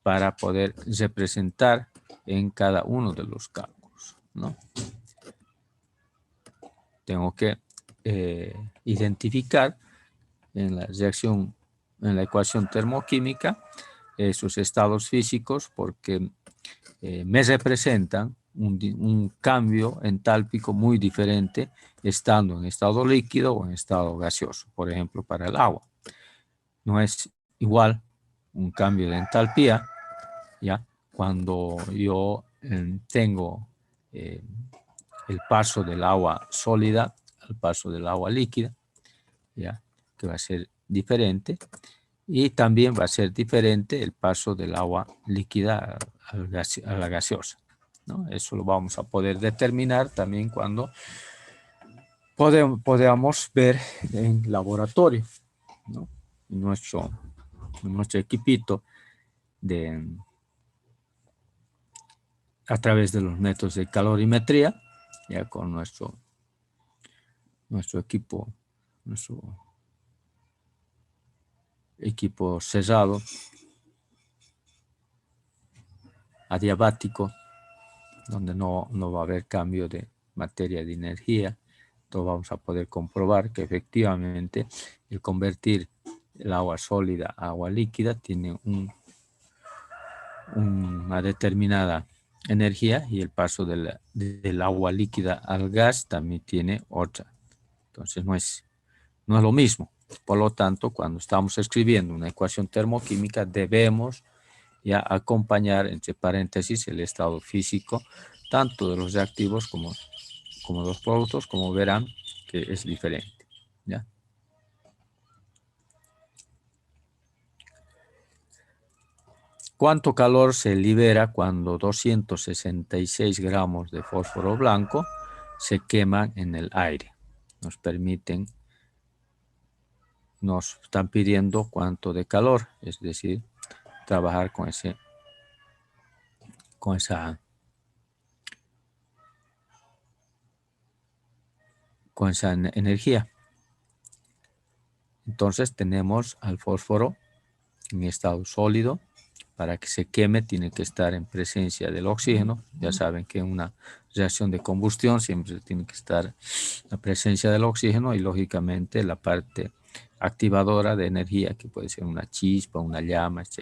para poder representar en cada uno de los cálculos, ¿no? Tengo que identificar en la reacción, en la ecuación termoquímica, esos estados físicos porque me representan un cambio entálpico muy diferente estando en estado líquido o en estado gaseoso. Por ejemplo, para el agua. No es igual un cambio de entalpía, ¿ya?, cuando yo tengo el paso del agua sólida al paso del agua líquida, ¿ya?, que va a ser diferente, y también va a ser diferente el paso del agua líquida a la gaseosa, ¿no? Eso lo vamos a poder determinar también cuando podamos ver en laboratorio, ¿no? En nuestro equipito a través de los métodos de calorimetría, ya con nuestro equipo cerrado, adiabático, donde no va a haber cambio de materia de energía. Entonces vamos a poder comprobar que efectivamente el convertir el agua sólida a agua líquida tiene una determinada energía, y el paso del agua líquida al gas también tiene otra. Entonces no es lo mismo. Por lo tanto, cuando estamos escribiendo una ecuación termoquímica, debemos ya acompañar entre paréntesis el estado físico tanto de los reactivos como de los productos, como verán que es diferente, ¿ya? ¿Cuánto calor se libera cuando 266 gramos de fósforo blanco se queman en el aire? Nos permiten nos están pidiendo cuánto de calor, es decir, trabajar con esa energía. Entonces tenemos al fósforo en estado sólido. Para que se queme tiene que estar en presencia del oxígeno. Ya saben que en una reacción de combustión siempre tiene que estar la presencia del oxígeno y lógicamente la parte activadora de energía, que puede ser una chispa, una llama, etc.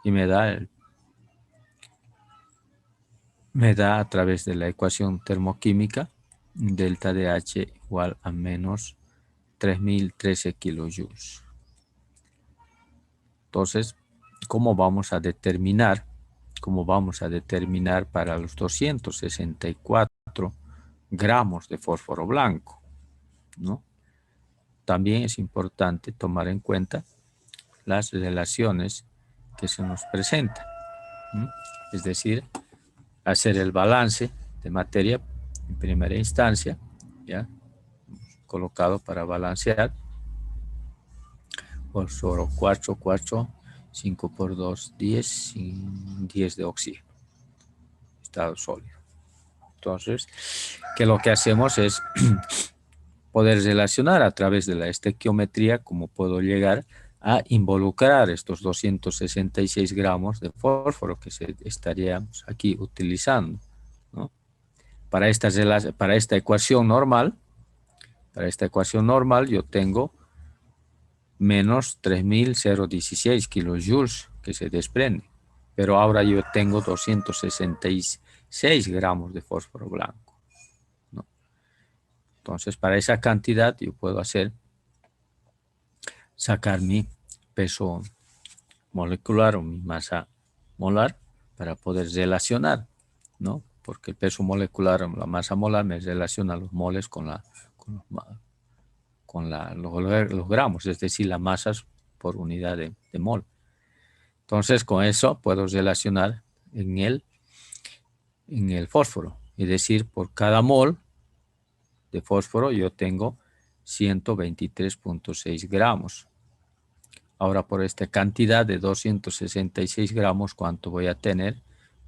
Y me da a través de la ecuación termoquímica delta de H igual a menos 3013 kilojoules. Entonces, ¿cómo vamos a determinar para los 264 gramos de fósforo blanco, ¿no? También es importante tomar en cuenta las relaciones que se nos presentan, ¿no? Es decir, hacer el balance de materia en primera instancia, ya colocado para balancear, fósforo 4, 5 por 2, 10, 10 de oxígeno, estado sólido. Entonces, que lo que hacemos es poder relacionar a través de la estequiometría cómo puedo llegar a involucrar estos 266 gramos de fósforo que estaríamos aquí utilizando, ¿no? Para esta ecuación normal, yo tengo menos 3016 kilojoules que se desprende, pero ahora yo tengo 266 gramos de fósforo blanco, ¿no? Entonces, para esa cantidad yo puedo sacar mi peso molecular o mi masa molar para poder relacionar, ¿no? Porque el peso molecular o la masa molar me relaciona los moles con los gramos, es decir, las masas por unidad de mol. Entonces, con eso puedo relacionar en el fósforo. Es decir, por cada mol de fósforo yo tengo 123.6 gramos. Ahora, por esta cantidad de 266 gramos, ¿cuánto voy a tener?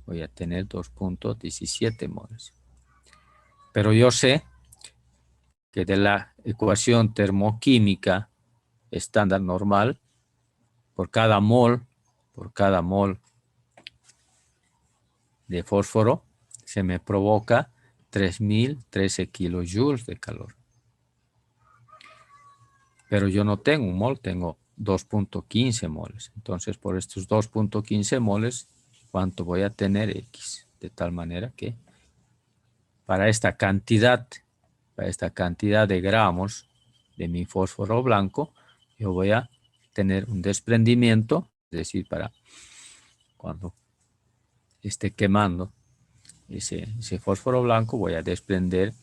Voy a tener 2.17 moles. Pero yo sé que de la ecuación termoquímica estándar normal, por cada mol de fósforo, se me provoca 3013 kilojoules de calor. Pero yo no tengo un mol, tengo 2.15 moles. Entonces, por estos 2.15 moles, ¿cuánto voy a tener? X. De tal manera que para esta cantidad de gramos de mi fósforo blanco, yo voy a tener un desprendimiento, es decir, para cuando esté quemando ese fósforo blanco, voy a desprender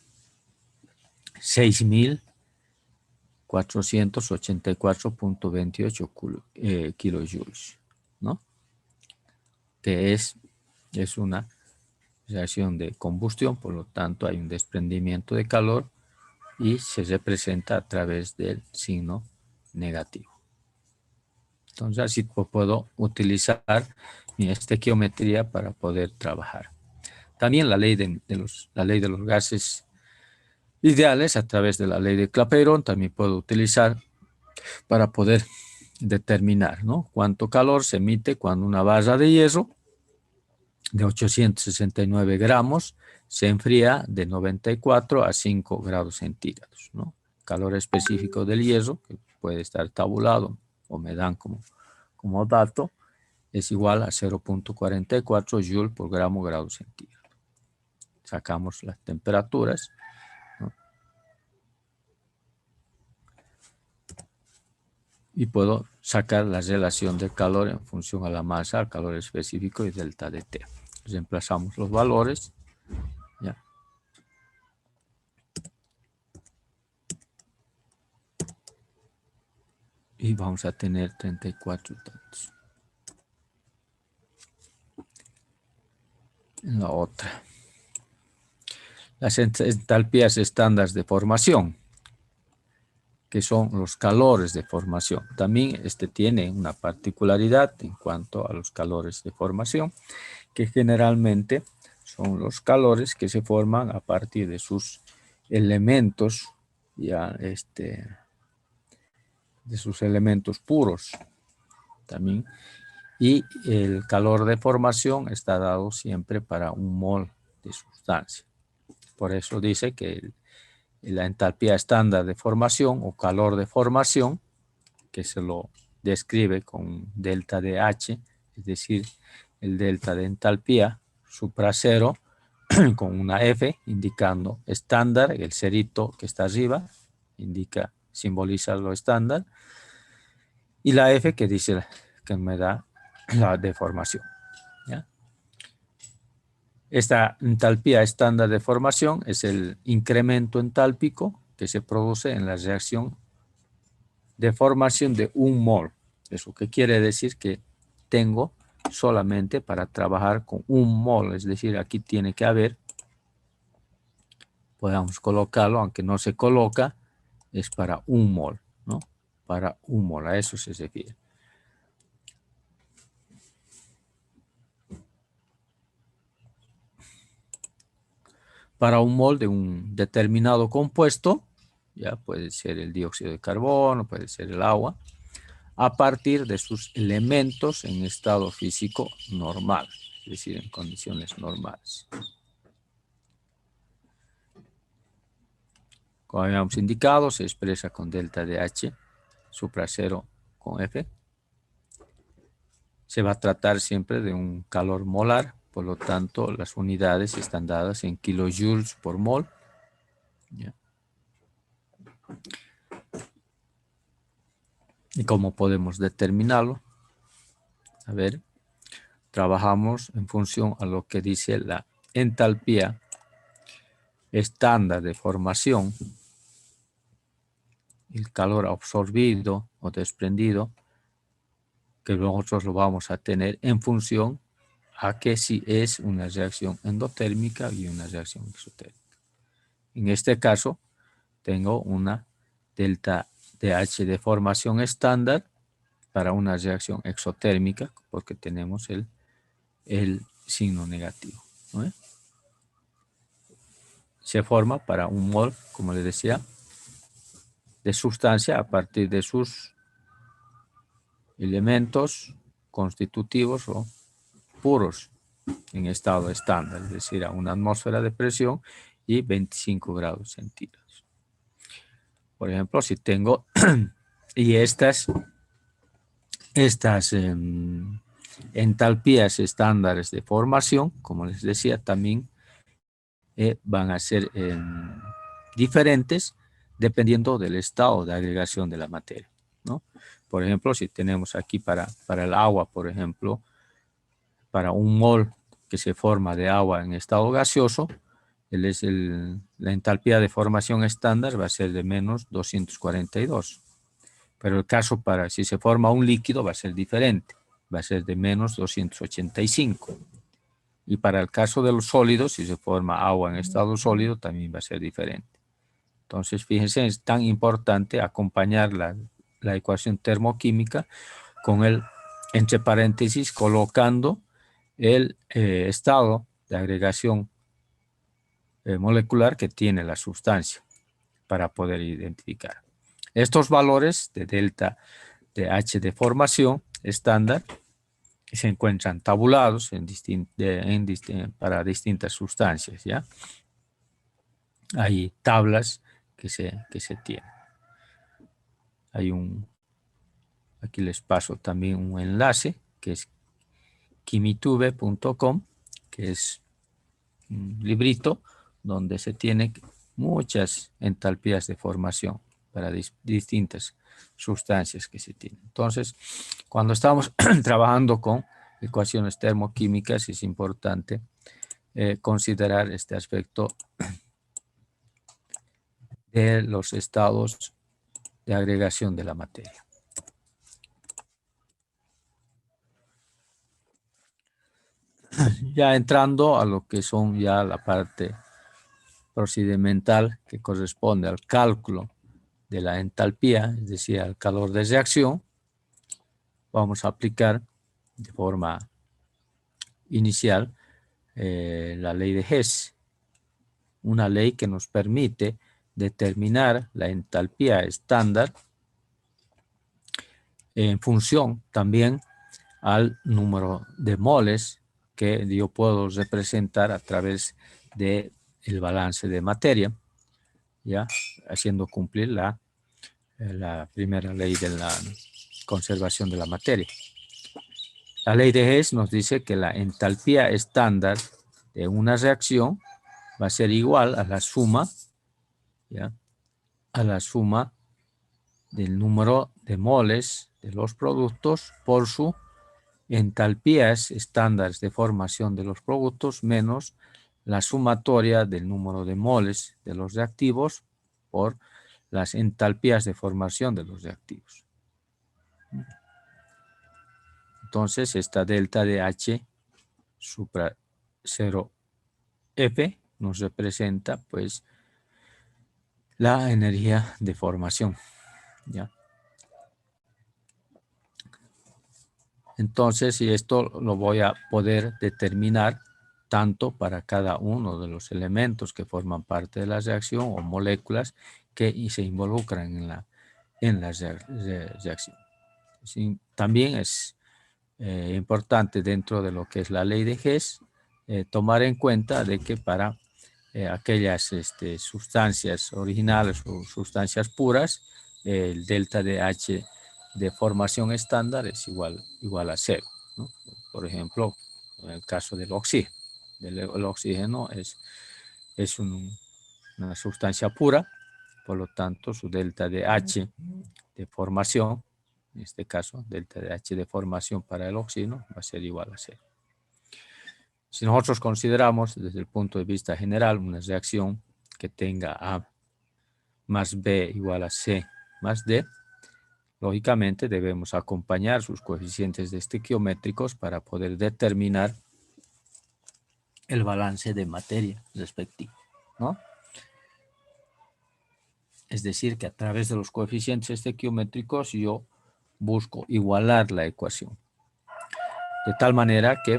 6.484.28 kilojoules, ¿no? Que es una reacción de combustión, por lo tanto hay un desprendimiento de calor y se representa a través del signo negativo. Entonces así puedo utilizar mi estequiometría para poder trabajar. También la ley de los gases ideales a través de la ley de Clapeyron también puedo utilizar para poder determinar, ¿no?, cuánto calor se emite cuando una barra de hierro de 869 gramos se enfría de 94 a 5 grados centígrados, ¿no? Calor específico del hierro, que puede estar tabulado o me dan como dato, es igual a 0.44 joule por grado centígrado. Sacamos las temperaturas, ¿no?, y puedo sacar la relación de calor en función a la masa, al calor específico y delta de T. Reemplazamos los valores, ¿ya? Y vamos a tener 34 tantos. En la otra, las entalpías estándar de formación, que son los calores de formación. También este tiene una particularidad en cuanto a los calores de formación, que generalmente son los calores que se forman a partir de sus elementos, ya de sus elementos puros también. Y el calor de formación está dado siempre para un mol de sustancia. Por eso dice que la entalpía estándar de formación o calor de formación, que se lo describe con delta de H, es decir, el delta de entalpía supracero con una F indicando estándar, el cerito que está arriba simboliza lo estándar, y la F que dice que me da la deformación. ¿Ya? Esta entalpía estándar de formación es el incremento entálpico que se produce en la reacción de formación de un mol. Eso que quiere decir que tengo solamente para trabajar con un mol, es decir, aquí tiene que haber, podemos colocarlo, aunque no se coloca, es para un mol, ¿no? Para un mol, a eso se refiere. Para un mol de un determinado compuesto, ya puede ser el dióxido de carbono, puede ser el agua, a partir de sus elementos en estado físico normal, es decir, en condiciones normales. Como habíamos indicado, se expresa con delta de H, supracero con F. Se va a tratar siempre de un calor molar, por lo tanto, las unidades están dadas en kilojoules por mol. ¿Ya? ¿Y cómo podemos determinarlo? A ver, trabajamos en función a lo que dice la entalpía estándar de formación, el calor absorbido o desprendido, que nosotros lo vamos a tener en función a que si es una reacción endotérmica y una reacción exotérmica. En este caso, tengo una delta de H de formación estándar para una reacción exotérmica, porque tenemos el signo negativo, ¿no? Se forma para un mol, como les decía, de sustancia a partir de sus elementos constitutivos o puros en estado estándar, es decir, a una atmósfera de presión y 25 grados centígrados. Por ejemplo, si tengo y estas entalpías estándares de formación, como les decía, también van a ser diferentes dependiendo del estado de agregación de la materia, ¿no? Por ejemplo, si tenemos aquí para el agua, por ejemplo, para un mol que se forma de agua en estado gaseoso, la entalpía de formación estándar va a ser de menos 242. Pero el caso para si se forma un líquido va a ser diferente, va a ser de menos 285. Y para el caso de los sólidos, si se forma agua en estado sólido, también va a ser diferente. Entonces, fíjense, es tan importante acompañar la ecuación termoquímica con el, entre paréntesis, colocando el estado de agregación molecular que tiene la sustancia para poder identificar. Estos valores de delta de H de formación estándar se encuentran tabulados para distintas sustancias, ¿ya? Hay tablas que se tienen. Hay aquí les paso también un enlace que es kimitube.com, que es un librito donde se tienen muchas entalpías de formación para distintas sustancias que se tienen. Entonces, cuando estamos trabajando con ecuaciones termoquímicas, es importante considerar este aspecto de los estados de agregación de la materia. Ya entrando a lo que son ya la parte procedimental que corresponde al cálculo de la entalpía, es decir, al calor de reacción, vamos a aplicar de forma inicial la ley de Hess, una ley que nos permite determinar la entalpía estándar en función también al número de moles que yo puedo representar a través del balance de materia, ya haciendo cumplir la primera ley de la conservación de la materia. La ley de Hess nos dice que la entalpía estándar de una reacción va a ser igual a la suma, ¿ya? A la suma del número de moles de los productos por su entalpías estándares de formación de los productos menos la sumatoria del número de moles de los reactivos por las entalpías de formación de los reactivos. Entonces, esta delta de H supra 0F nos representa, pues, la energía de formación, ¿ya? Entonces, y esto lo voy a poder determinar tanto para cada uno de los elementos que forman parte de la reacción o moléculas que se involucran en la reacción. Sí, también es importante dentro de lo que es la ley de Hess tomar en cuenta de que para aquellas sustancias originales o sustancias puras, el delta de H de formación estándar es igual a 0, ¿no? Por ejemplo, en el caso del oxígeno. El oxígeno es una sustancia pura, por lo tanto su delta de H de formación, en este caso, delta de H de formación para el oxígeno va a ser igual a 0. Si nosotros consideramos desde el punto de vista general una reacción que tenga A más B igual a C más D, lógicamente debemos acompañar sus coeficientes estequiométricos para poder determinar el balance de materia respectivo, ¿no? Es decir, que a través de los coeficientes estequiométricos yo busco igualar la ecuación. De tal manera que,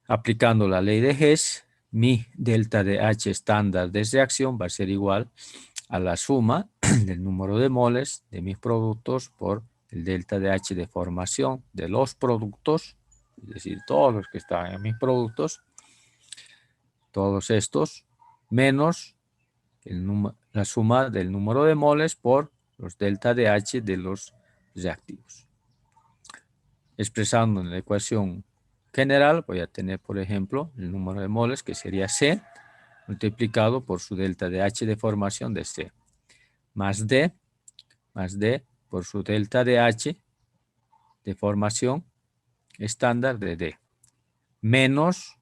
aplicando la ley de Hess, mi delta de H estándar de reacción va a ser igual a la suma del número de moles de mis productos por el delta de H de formación de los productos, es decir, todos los que están en mis productos, todos estos, menos la suma del número de moles por los delta de H de los reactivos. Expresando en la ecuación general, voy a tener, por ejemplo, el número de moles que sería C multiplicado por su delta de H de formación de C, más D por su delta de H de formación estándar de D, menos,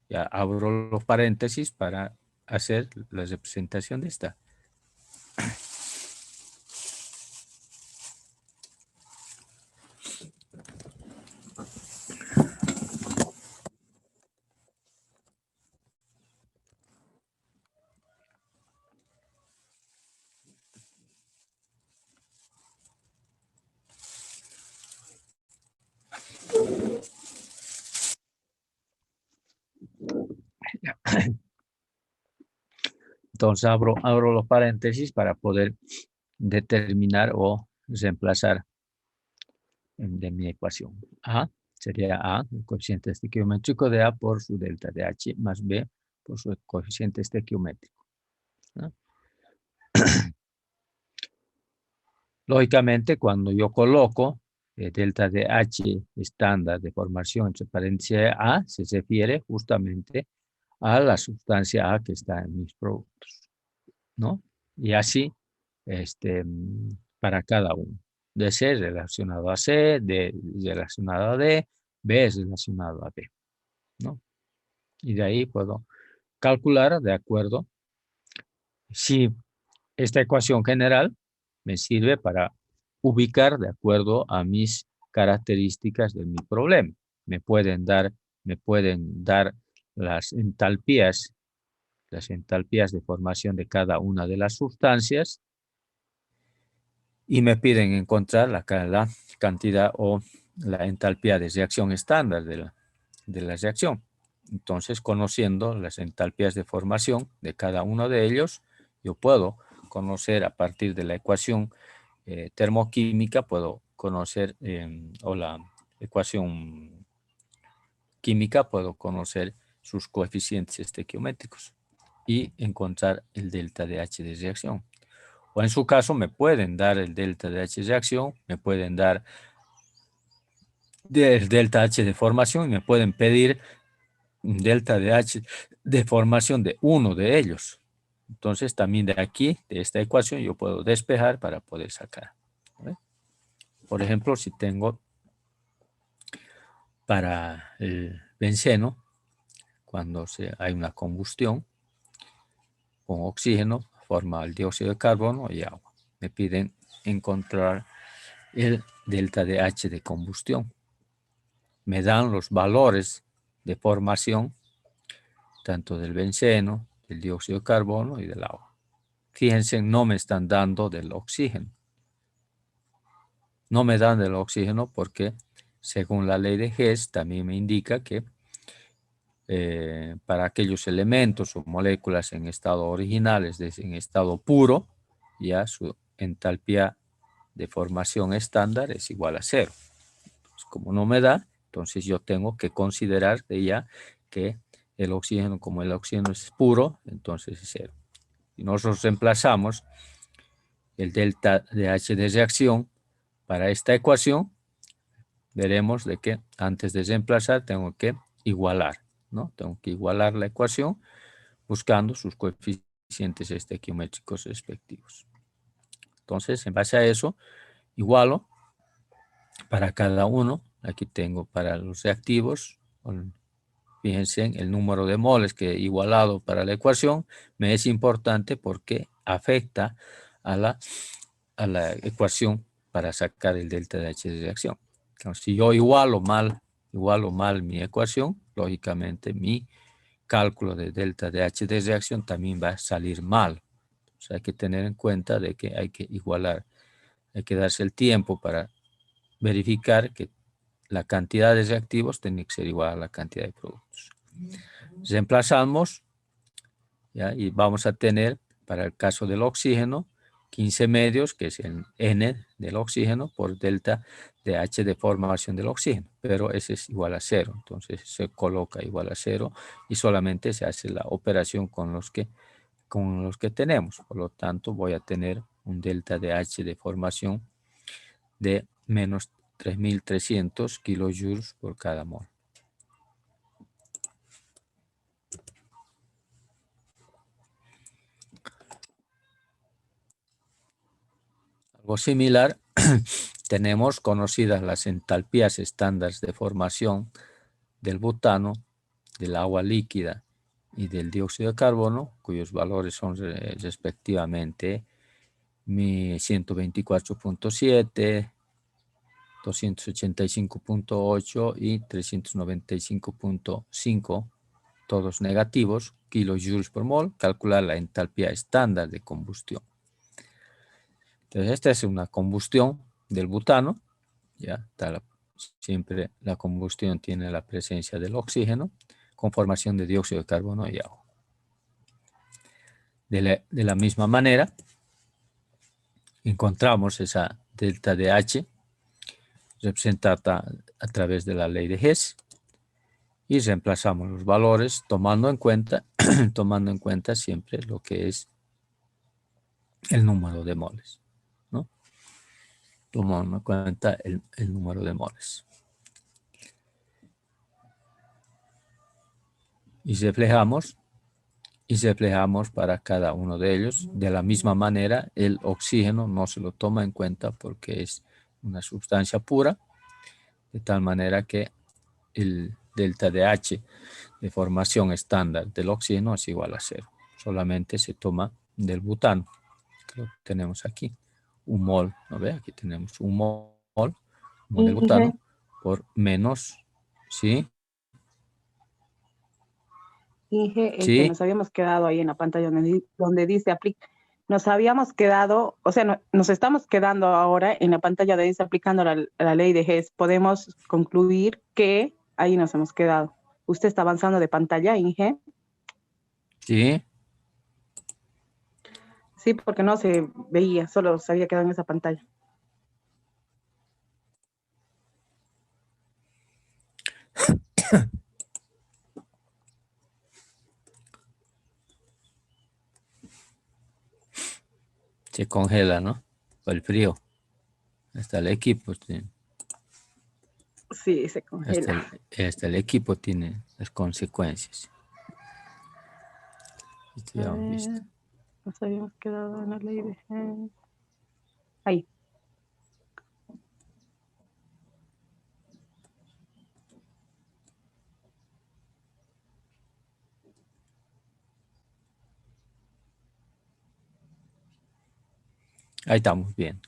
ya abro los paréntesis para hacer la representación de esta. Entonces abro los paréntesis para poder determinar o reemplazar de mi ecuación. A sería A, el coeficiente estequiométrico de A por su delta de H más B por su coeficiente estequiométrico, ¿no? Lógicamente, cuando yo coloco delta de H estándar de formación entre paréntesis A, se refiere justamente a la sustancia A que está en mis productos, ¿no? Y así, para cada uno. De C relacionado a C, D relacionado a D, B relacionado a B, ¿no? Y de ahí puedo calcular de acuerdo si esta ecuación general me sirve para ubicar de acuerdo a mis características de mi problema. Me pueden dar las entalpías las entalpías de formación de cada una de las sustancias y me piden encontrar la cantidad o la entalpía de reacción estándar de la reacción. Entonces, conociendo las entalpías de formación de cada uno de ellos, yo puedo conocer a partir de la ecuación termoquímica, puedo conocer, o la ecuación química, puedo conocer sus coeficientes estequiométricos y encontrar el delta de H de reacción. O en su caso me pueden dar el delta de H de reacción, me pueden dar el delta H de formación y me pueden pedir un delta de H de formación de uno de ellos. Entonces también de aquí, de esta ecuación, yo puedo despejar para poder sacar. ¿Ve? Por ejemplo, si tengo para el benceno, cuando hay una combustión con oxígeno, forma el dióxido de carbono y agua. Me piden encontrar el delta de H de combustión. Me dan los valores de formación tanto del benceno, del dióxido de carbono y del agua. Fíjense, no me están dando del oxígeno. No me dan del oxígeno porque, según la ley de Hess, también me indica que para aquellos elementos o moléculas en estado original, es decir, en estado puro, ya su entalpía de formación estándar es igual a 0. Pues como no me da, entonces yo tengo que considerar de ya que el oxígeno, como el oxígeno es puro, entonces es 0. Y nosotros reemplazamos el delta de H de reacción para esta ecuación, veremos de que antes de reemplazar tengo que igualar, ¿no? Tengo que igualar la ecuación buscando sus coeficientes estequiométricos respectivos. Entonces, en base a eso, igualo para cada uno. Aquí tengo para los reactivos, fíjense en el número de moles que he igualado para la ecuación, me es importante porque afecta a la ecuación para sacar el delta de H de reacción. Entonces, si yo igualo mal mi ecuación, lógicamente mi cálculo de delta de H de reacción también va a salir mal. O sea, hay que tener en cuenta de que hay que igualar, hay que darse el tiempo para verificar que la cantidad de reactivos tiene que ser igual a la cantidad de productos. Reemplazamos, ¿ya? Y vamos a tener, para el caso del oxígeno, 15 medios, que es el N del oxígeno, por delta de H de formación del oxígeno. Pero ese es igual a 0. Entonces se coloca igual a 0 y solamente se hace la operación con los que tenemos. Por lo tanto, voy a tener un delta de H de formación de menos 3.300 kilojoules por cada mol. Algo similar, tenemos conocidas las entalpías estándares de formación del butano, del agua líquida y del dióxido de carbono, cuyos valores son respectivamente 124.7, 285.8 y 395.5, todos negativos, kilojoules por mol, calcular la entalpía estándar de combustión. Entonces, esta es una combustión del butano, ya está siempre la combustión tiene la presencia del oxígeno con formación de dióxido de carbono y agua. De la misma manera, encontramos esa delta de H representada a través de la ley de Hess y reemplazamos los valores tomando en cuenta siempre lo que es el número de moles, ¿no? Tomando en cuenta el número de moles. Y reflejamos para cada uno de ellos. De la misma manera, el oxígeno no se lo toma en cuenta porque es una sustancia pura, de tal manera que el delta de H de formación estándar del oxígeno es igual a 0. Solamente se toma del butano, que lo tenemos aquí. Un mol, ¿no ve? Aquí tenemos un mol del butano por menos, ¿sí? Inge, Sí. nos habíamos quedado ahí en la pantalla donde dice aplica. Nos habíamos quedado, o sea, nos estamos quedando ahora en la pantalla donde dice aplicando la ley de GES. Podemos concluir que ahí nos hemos quedado. ¿Usted está avanzando de pantalla, Inge? Sí. Sí, porque no se veía, solo se había quedado en esa pantalla. Se congela, ¿no? Por el frío. Hasta el equipo tiene, Sí, se congela. hasta el equipo tiene las consecuencias. Esto ya hemos visto. Nos habíamos quedado en la ley de GES. Ahí. Ahí estamos bien.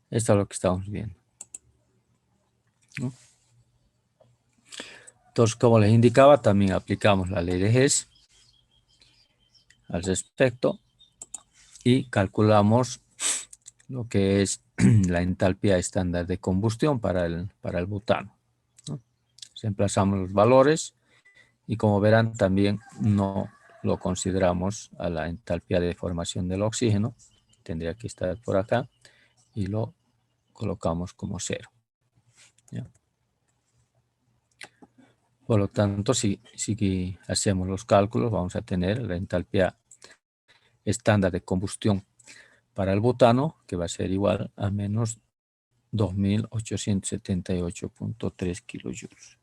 Esto es lo que estamos viendo, ¿no? Entonces, como les indicaba, también aplicamos la ley de GES al respecto y calculamos lo que es la entalpía estándar de combustión para el butano, ¿no? Reemplazamos los valores y, como verán, también no lo consideramos a la entalpía de formación del oxígeno. Tendría que estar por acá y lo colocamos como 0. ¿Ya? Por lo tanto, si hacemos los cálculos, vamos a tener la entalpía estándar de combustión para el butano, que va a ser igual a menos 2.878.3 kilojoules.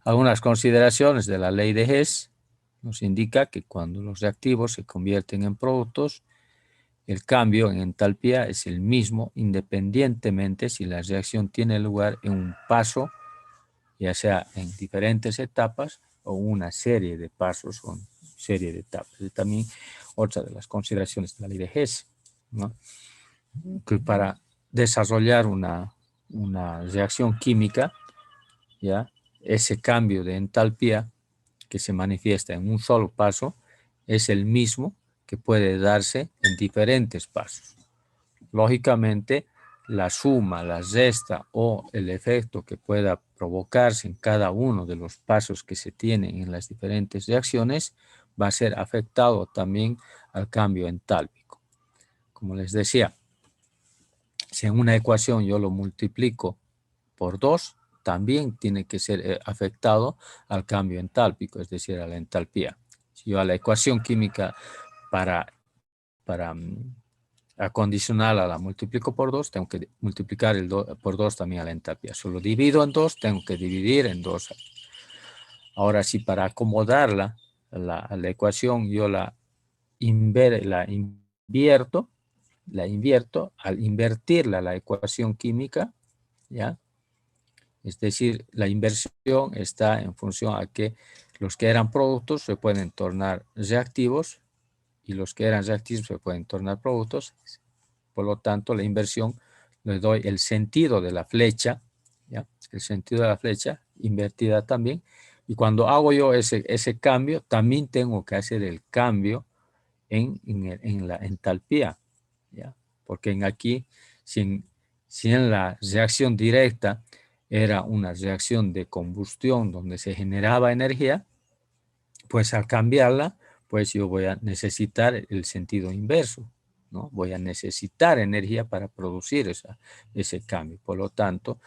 Algunas consideraciones de la ley de GES nos indica que cuando los reactivos se convierten en productos, el cambio en entalpía es el mismo independientemente si la reacción tiene lugar en un paso, ya sea en diferentes etapas o una serie de pasos o serie de etapas. Y también otra de las consideraciones de la ley de GES, ¿no? Que para desarrollar una reacción química, ¿ya? Ese cambio de entalpía que se manifiesta en un solo paso es el mismo que puede darse en diferentes pasos. Lógicamente, la suma, la resta o el efecto que pueda provocarse en cada uno de los pasos que se tienen en las diferentes reacciones va a ser afectado también al cambio entálpico. Como les decía, si en una ecuación yo lo multiplico por 2, también tiene que ser afectado al cambio entálpico, es decir, a la entalpía. Si yo a la ecuación química para acondicionarla la multiplico por 2, tengo que multiplicar por 2 también a la entalpía. Solo divido en 2, tengo que dividir en 2. Ahora, si para acomodarla a la ecuación yo la invierto, al invertirla la ecuación química, ¿ya? Es decir, la inversión está en función a que los que eran productos se pueden tornar reactivos y los que eran reactivos se pueden tornar productos. Por lo tanto, la inversión le doy el sentido de la flecha, ¿ya? El sentido de la flecha invertida también. Y cuando hago yo ese cambio, también tengo que hacer el cambio en la entalpía, ¿ya? Porque aquí, si en la reacción directa era una reacción de combustión donde se generaba energía, pues al cambiarla, pues yo voy a necesitar el sentido inverso, ¿no? Voy a necesitar energía para producir ese cambio. Por lo tanto,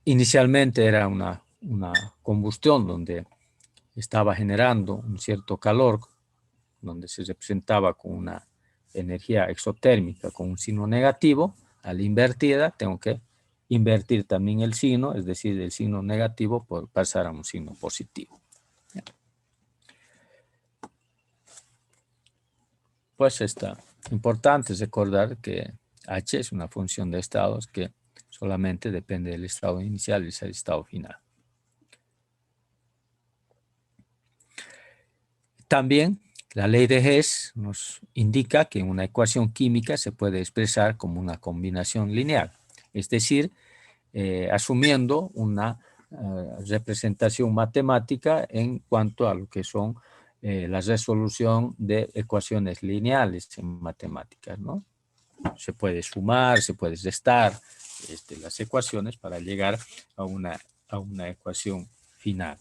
inicialmente era una combustión donde estaba generando un cierto calor, donde se representaba con una energía exotérmica con un signo negativo, al invertida tengo que invertir también el signo, es decir, el signo negativo por pasar a un signo positivo. Pues está importante recordar que H es una función de estados que solamente depende del estado inicial y el estado final. También la ley de Hess nos indica que una ecuación química se puede expresar como una combinación lineal. Es decir, asumiendo una representación matemática en cuanto a lo que son la resolución de ecuaciones lineales en matemáticas, ¿no? Se puede sumar, se puede restar las ecuaciones para llegar a una ecuación final.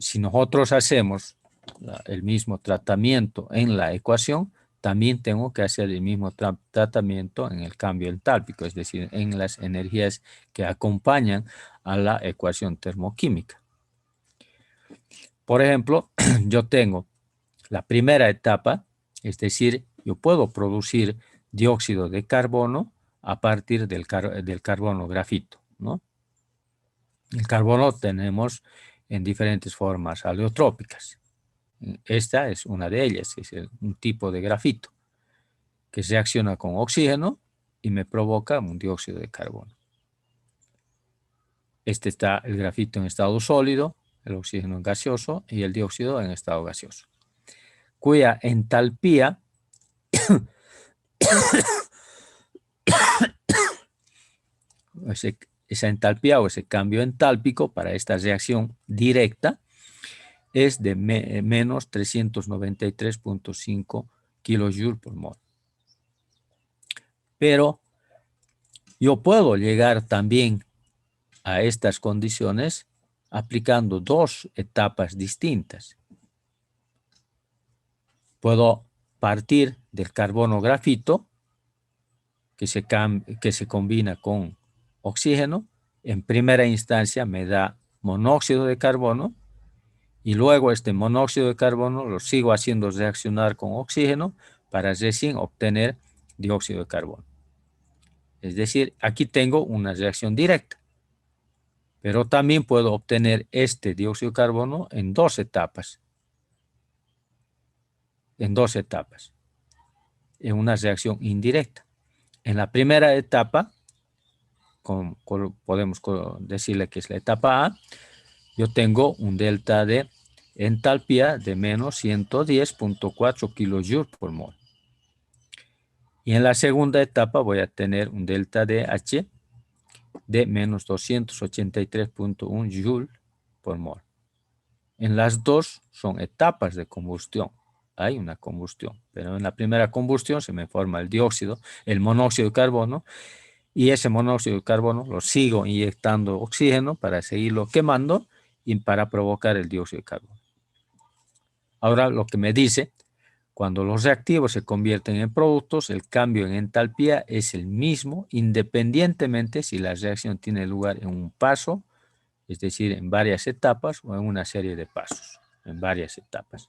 Si nosotros hacemos el mismo tratamiento en la ecuación, también tengo que hacer el mismo tratamiento en el cambio entálpico, es decir, en las energías que acompañan a la ecuación termoquímica. Por ejemplo, yo tengo la primera etapa, es decir, yo puedo producir dióxido de carbono a partir del carbono grafito, ¿no? El carbono tenemos en diferentes formas aleotrópicas. Esta es una de ellas, es un tipo de grafito que reacciona con oxígeno y me provoca un dióxido de carbono. Este está el grafito en estado sólido, el oxígeno en gaseoso y el dióxido en estado gaseoso, cuya entalpía esa entalpía o ese cambio entálpico para esta reacción directa es de menos 393.5 kilojoules por mol. Pero yo puedo llegar también a estas condiciones aplicando dos etapas distintas. Puedo partir del carbono grafito que se combina con oxígeno. En primera instancia me da monóxido de carbono y luego este monóxido de carbono lo sigo haciendo reaccionar con oxígeno para recién obtener dióxido de carbono. Es decir, aquí tengo una reacción directa, pero también puedo obtener este dióxido de carbono en dos etapas. En una reacción indirecta. En la primera etapa, podemos decirle que es la etapa A, yo tengo un delta de entalpía de menos 110.4 kilojoules por mol. Y en la segunda etapa voy a tener un delta de H de menos 283.1 joule por mol. En las dos son etapas de combustión. Hay una combustión, pero en la primera combustión se me forma el monóxido de carbono, y ese monóxido de carbono lo sigo inyectando oxígeno para seguirlo quemando y para provocar el dióxido de carbono. Ahora lo que me dice, cuando los reactivos se convierten en productos, el cambio en entalpía es el mismo, independientemente si la reacción tiene lugar en un paso, es decir, en varias etapas, o en una serie de pasos, en varias etapas.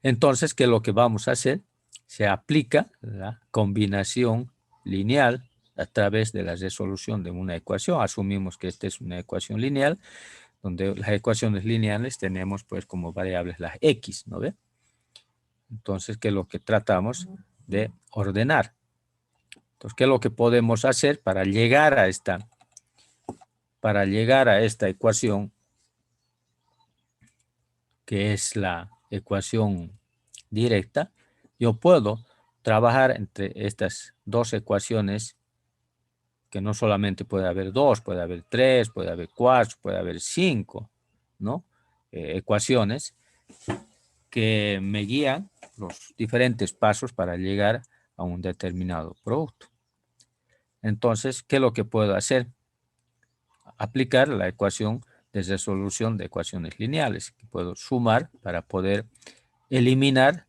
Entonces, ¿qué es lo que vamos a hacer? Se aplica la combinación lineal a través de la resolución de una ecuación. Asumimos que esta es una ecuación lineal, donde las ecuaciones lineales tenemos pues como variables las X, ¿no ve? Entonces, ¿qué es lo que tratamos de ordenar? Entonces, ¿qué es lo que podemos hacer para llegar a esta ecuación, que es la ecuación directa? Yo puedo trabajar entre estas dos ecuaciones, que no solamente puede haber dos, puede haber tres, puede haber cuatro, puede haber cinco, ¿no? Ecuaciones que me guían los diferentes pasos para llegar a un determinado producto. Entonces, ¿qué es lo que puedo hacer? Aplicar la ecuación de resolución de ecuaciones lineales, que puedo sumar para poder eliminar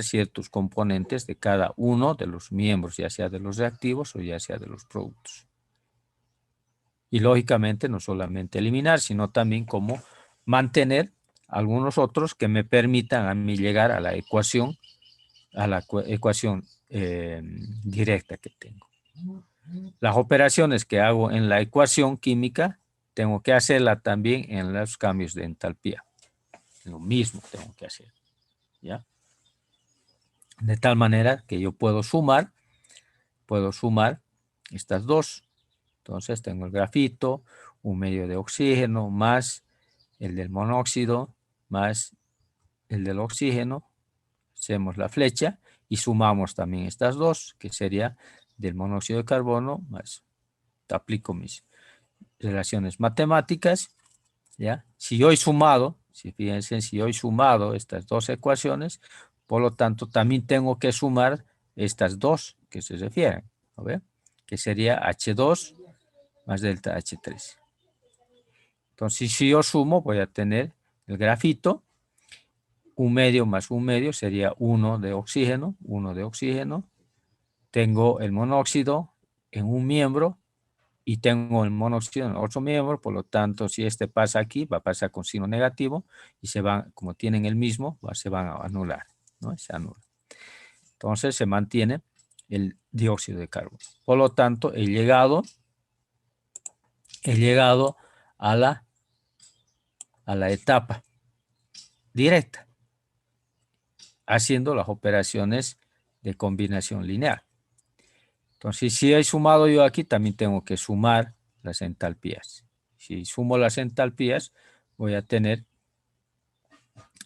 ciertos componentes de cada uno de los miembros, ya sea de los reactivos o ya sea de los productos. Y lógicamente no solamente eliminar, sino también como mantener algunos otros que me permitan a mí llegar a la ecuación directa que tengo. Las operaciones que hago en la ecuación química tengo que hacerla también en los cambios de entalpía. Lo mismo tengo que hacer, ¿ya? De tal manera que yo puedo sumar estas dos. Entonces tengo el grafito, un medio de oxígeno, más el del monóxido, más el del oxígeno. Hacemos la flecha y sumamos también estas dos, que sería del monóxido de carbono, más aplico mis relaciones matemáticas, ¿ya? Si yo he sumado, fíjense, si yo he sumado estas dos ecuaciones, por lo tanto, también tengo que sumar estas dos que se refieren, ¿no ve? Que sería H2 más delta H3. Entonces, si yo sumo, voy a tener el grafito, 1/2 más 1/2 sería 1 de oxígeno, 1 de oxígeno. Tengo el monóxido en un miembro y tengo el monóxido en otro miembro, por lo tanto, si este pasa aquí, va a pasar con signo negativo y se van, como tienen el mismo, se van a anular, ¿no? Se anula. Entonces, se mantiene el dióxido de carbono. Por lo tanto, he llegado a la etapa directa, haciendo las operaciones de combinación lineal. Entonces, si he sumado yo aquí, también tengo que sumar las entalpías. Si sumo las entalpías, voy a tener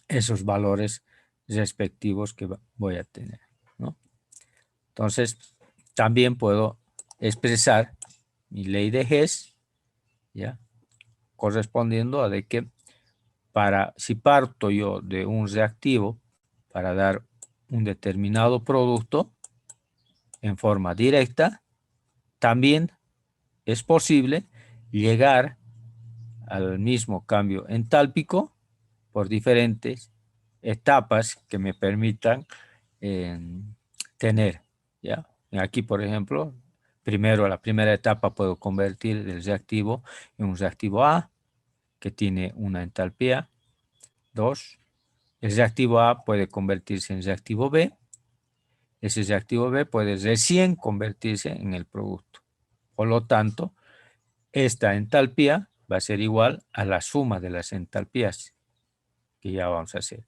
esos valores respectivos que voy a tener, ¿no? Entonces, también puedo expresar mi ley de Hess, ¿ya? Correspondiendo a de que si parto yo de un reactivo para dar un determinado producto en forma directa, también es posible llegar al mismo cambio entálpico por diferentes etapas que me permitan tener, ¿ya? Aquí, por ejemplo, primero, la primera etapa puedo convertir el reactivo en un reactivo A, que tiene una entalpía 2. El reactivo A puede convertirse en reactivo B. Ese reactivo B puede recién convertirse en el producto. Por lo tanto, esta entalpía va a ser igual a la suma de las entalpías que ya vamos a hacer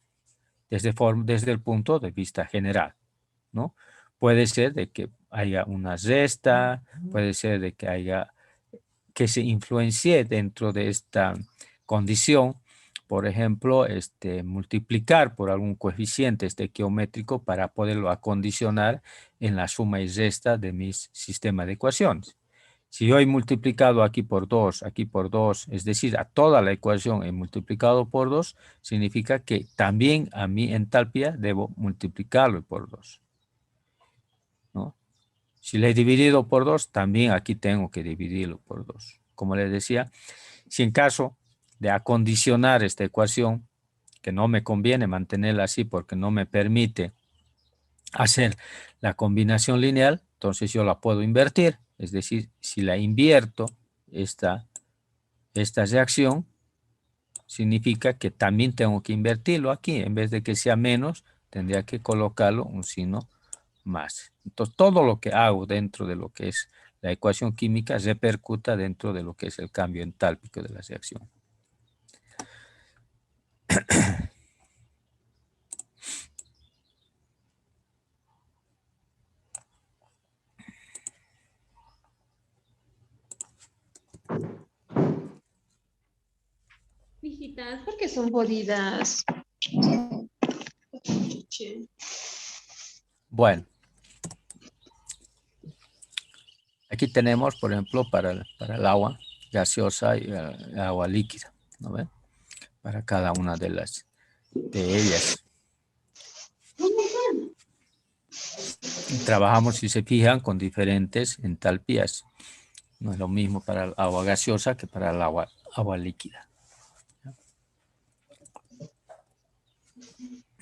desde el punto de vista general, ¿no? Puede ser de que haya una resta, puede ser de que se influencie dentro de esta condición, por ejemplo, multiplicar por algún coeficiente estequiométrico para poderlo acondicionar en la suma y resta de mis sistemas de ecuaciones. Si yo he multiplicado aquí por 2, es decir, a toda la ecuación he multiplicado por 2, significa que también a mi entalpía debo multiplicarlo por 2, ¿no? Si le he dividido por 2, también aquí tengo que dividirlo por 2. Como les decía, si en caso de acondicionar esta ecuación, que no me conviene mantenerla así porque no me permite hacer la combinación lineal, entonces yo la puedo invertir. Es decir, si la invierto, esta reacción, significa que también tengo que invertirlo aquí. En vez de que sea menos, tendría que colocarlo un signo más. Entonces, todo lo que hago dentro de lo que es la ecuación química repercuta dentro de lo que es el cambio entálpico de la reacción. Hijitas, ¿por qué son jodidas? Bueno. Aquí tenemos, por ejemplo, para el agua gaseosa y el agua líquida, ¿no ven? Para cada una de ellas. Trabajamos, si se fijan, con diferentes entalpías. No es lo mismo para el agua gaseosa que para el agua líquida.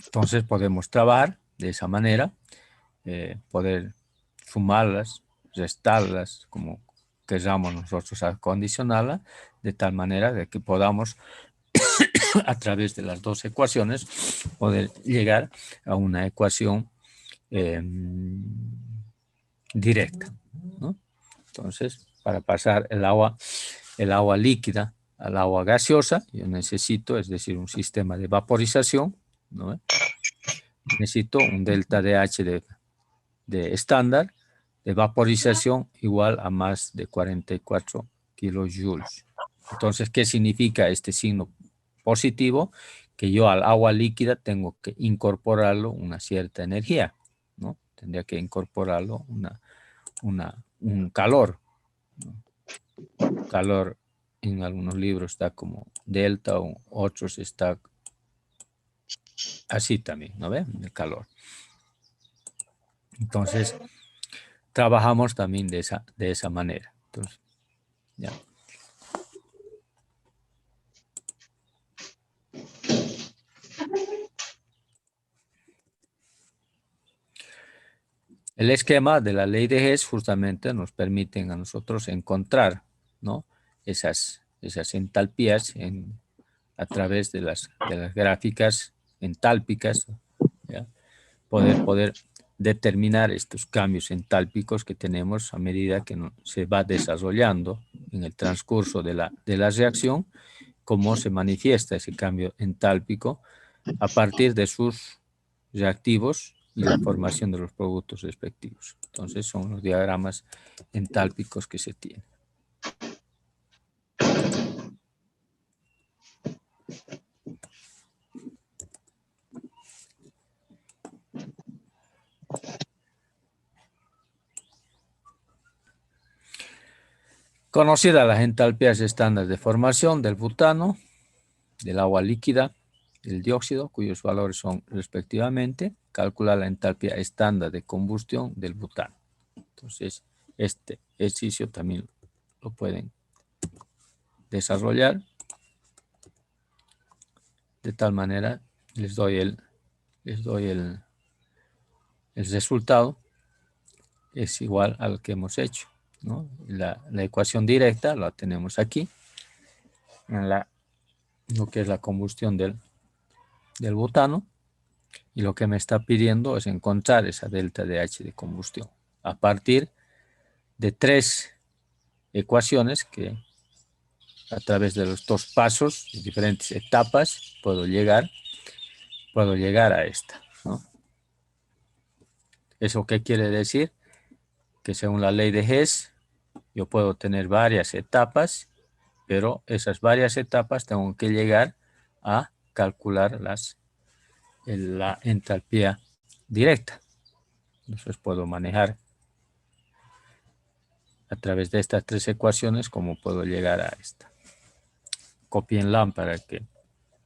Entonces podemos trabajar de esa manera, poder sumarlas, restarlas, como queramos nosotros acondicionarla, de tal manera de que podamos, a través de las dos ecuaciones, poder llegar a una ecuación directa, ¿no? Entonces, para pasar el agua líquida al agua gaseosa, yo necesito, es decir, un sistema de vaporización, ¿no? Necesito un delta DH de estándar de vaporización igual a más de 44 kilojoules. Entonces, ¿qué significa este signo positivo? Que yo al agua líquida tengo que incorporarlo una cierta energía, ¿no? Tendría que incorporarlo un calor. Calor en algunos libros está como delta, o otros está así también, ¿no ven? El calor. Entonces, trabajamos también de esa manera. Entonces, ya. El esquema de la ley de Hess justamente nos permite a nosotros encontrar, ¿no?, esas entalpías a través de las gráficas entálpicas, ¿ya? Poder determinar estos cambios entálpicos que tenemos a medida que se va desarrollando en el transcurso de la reacción, cómo se manifiesta ese cambio entálpico a partir de sus reactivos y la formación de los productos respectivos. Entonces son los diagramas entálpicos que se tienen. Conocidas las entalpías estándar de formación del butano, del agua líquida, el dióxido, cuyos valores son respectivamente, calcular la entalpía estándar de combustión del butano. Entonces, este ejercicio también lo pueden desarrollar. De tal manera, les doy el resultado. Es igual al que hemos hecho, ¿no? La ecuación directa la tenemos aquí, en lo que es la combustión del butano, y lo que me está pidiendo es encontrar esa delta de H de combustión a partir de 3 ecuaciones que a través de los 2 pasos, diferentes etapas, puedo llegar a esta, ¿no? ¿Eso qué quiere decir? Que según la ley de Hess, yo puedo tener varias etapas, pero esas varias etapas tengo que llegar a calcular la entalpía directa. Entonces puedo manejar a través de estas 3 ecuaciones cómo puedo llegar a esta. Copienla para que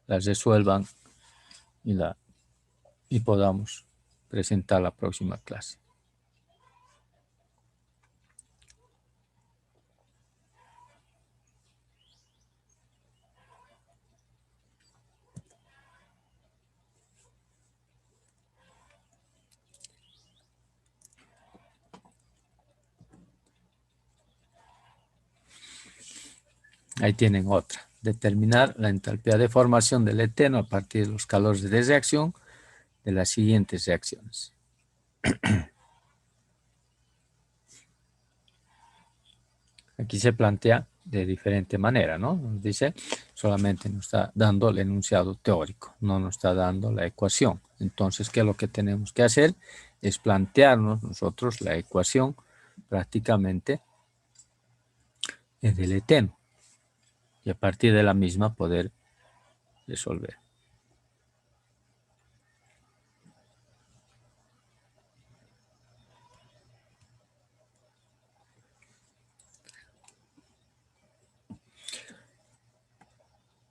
las resuelvan y podamos presentar la próxima clase. Ahí tienen otra. Determinar la entalpía de formación del eteno a partir de los calores de reacción de las siguientes reacciones. Aquí se plantea de diferente manera, ¿no? Nos dice, solamente nos está dando el enunciado teórico, no nos está dando la ecuación. Entonces, ¿qué es lo que tenemos que hacer? Es plantearnos nosotros la ecuación prácticamente del eteno. Y a partir de la misma poder resolver.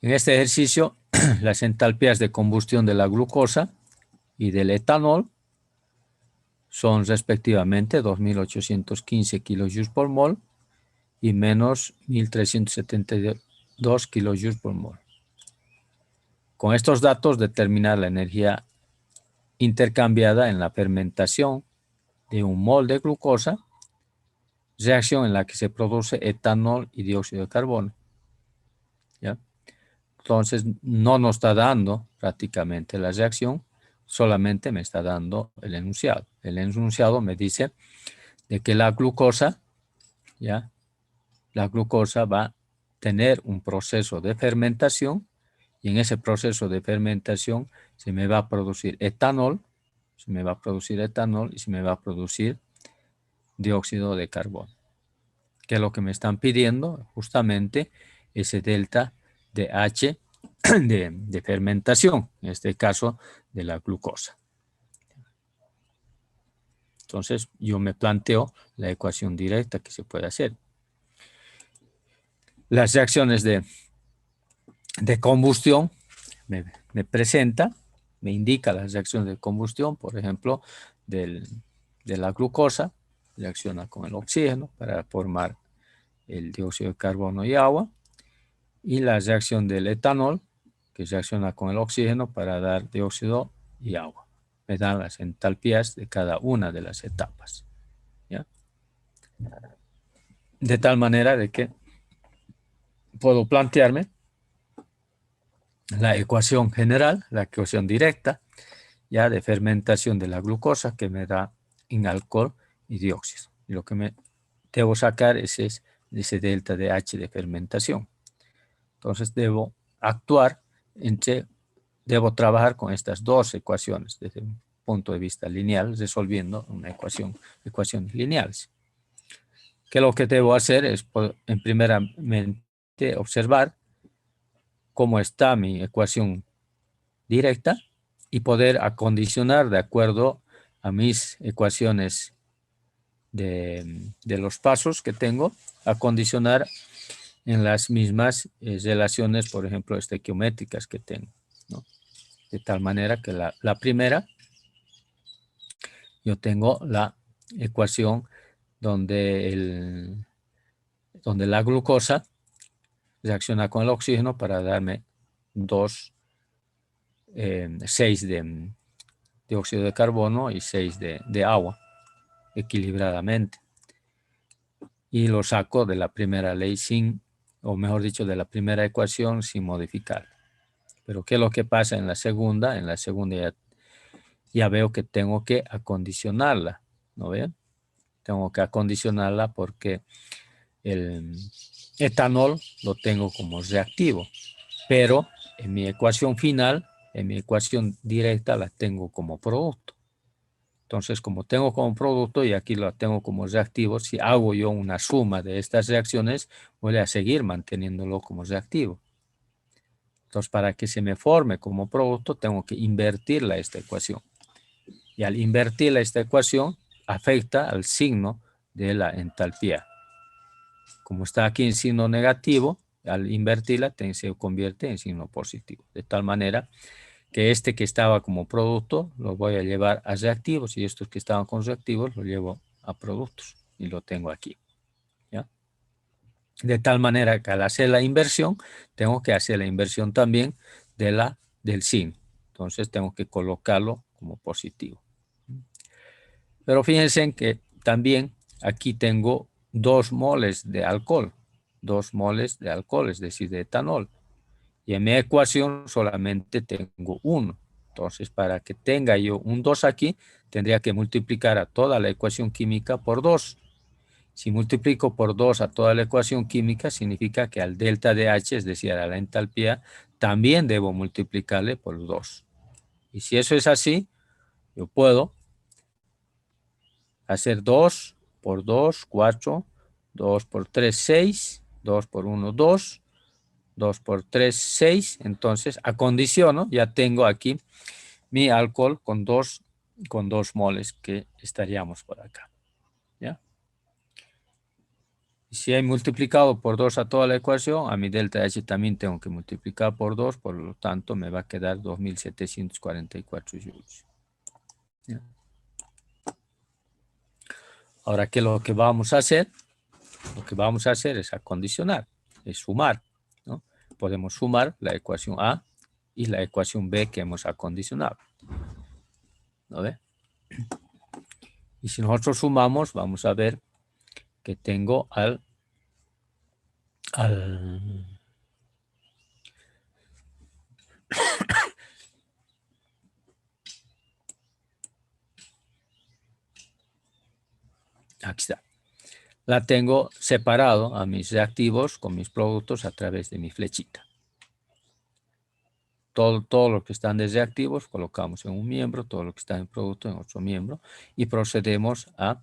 En este ejercicio, las entalpías de combustión de la glucosa y del etanol son respectivamente 2.815 kilojoules por mol y menos 1.372 kilojoules por mol. Con estos datos, determinar la energía intercambiada en la fermentación de un mol de glucosa, reacción en la que se produce etanol y dióxido de carbono. ¿Ya? Entonces, no nos está dando prácticamente la reacción, solamente me está dando el enunciado. El enunciado me dice de que la glucosa, ¿ya?, la glucosa va a tener un proceso de fermentación y en ese proceso de fermentación se me va a producir etanol, y se me va a producir dióxido de carbono. Que es lo que me están pidiendo, justamente ese delta de H de fermentación, en este caso de la glucosa. Entonces, yo me planteo la ecuación directa que se puede hacer. Las reacciones de combustión me presenta, me indica las reacciones de combustión, por ejemplo, de la glucosa, reacciona con el oxígeno para formar el dióxido de carbono y agua, y la reacción del etanol, que reacciona con el oxígeno para dar dióxido y agua. Me dan las entalpías de cada una de las etapas, ¿ya? De tal manera de que puedo plantearme la ecuación general, la ecuación directa, ya de fermentación de la glucosa, que me da en alcohol y dióxido. Y lo que me debo sacar es ese delta de H de fermentación. Entonces debo actuar, debo trabajar con estas dos ecuaciones desde un punto de vista lineal, resolviendo una ecuaciones lineales. Que lo que debo hacer es, en primeramente, observar cómo está mi ecuación directa y poder acondicionar de acuerdo a mis ecuaciones de los pasos que tengo, acondicionar en las mismas relaciones, por ejemplo, estequiométricas que tengo, ¿no? De tal manera que la primera, yo tengo la ecuación donde la glucosa reacciona con el oxígeno para darme 6 de dióxido de carbono y 6 de agua, equilibradamente. Y lo saco de la primera ley o mejor dicho, de la primera ecuación sin modificar. Pero ¿qué es lo que pasa en la segunda? En la segunda ya veo que tengo que acondicionarla, ¿no ven? Tengo que acondicionarla porque el etanol lo tengo como reactivo, pero en mi ecuación final, en mi ecuación directa, la tengo como producto. Entonces, como tengo como producto y aquí lo tengo como reactivo, si hago yo una suma de estas reacciones, voy a seguir manteniéndolo como reactivo. Entonces, para que se me forme como producto, tengo que invertirla esta ecuación. Y al invertirla esta ecuación, afecta al signo de la entalpía. Como está aquí en signo negativo, al invertirla se convierte en signo positivo. De tal manera que este que estaba como producto lo voy a llevar a reactivos y estos que estaban con reactivos lo llevo a productos y lo tengo aquí, ¿ya? De tal manera que al hacer la inversión, tengo que hacer la inversión también del signo. Entonces tengo que colocarlo como positivo. Pero fíjense en que también aquí tengo 2 moles de alcohol. 2 moles de alcohol, es decir, de etanol. Y en mi ecuación solamente tengo 1. Entonces, para que tenga yo un 2 aquí, tendría que multiplicar a toda la ecuación química por 2. Si multiplico por 2 a toda la ecuación química, significa que al delta de H, es decir, a la entalpía, también debo multiplicarle por 2. Y si eso es así, yo puedo hacer 2 por 2, 4, 2 por 3, 6, 2 por 1, 2, 2 por 3, 6. Entonces, acondiciono, ya tengo aquí mi alcohol con 2 moles que estaríamos por acá, ¿ya? Y si he multiplicado por 2 a toda la ecuación, a mi delta H también tengo que multiplicar por 2, por lo tanto me va a quedar 2744 joules. ¿Ya? Ahora, ¿qué es lo que vamos a hacer? Lo que vamos a hacer es acondicionar, es sumar, ¿no? Podemos sumar la ecuación A y la ecuación B que hemos acondicionado, ¿no ve? Y si nosotros sumamos, vamos a ver que tengo aquí está. La tengo separado a mis reactivos con mis productos a través de mi flechita. Todo lo que están de reactivos colocamos en un miembro, todo lo que está en producto en otro miembro y procedemos a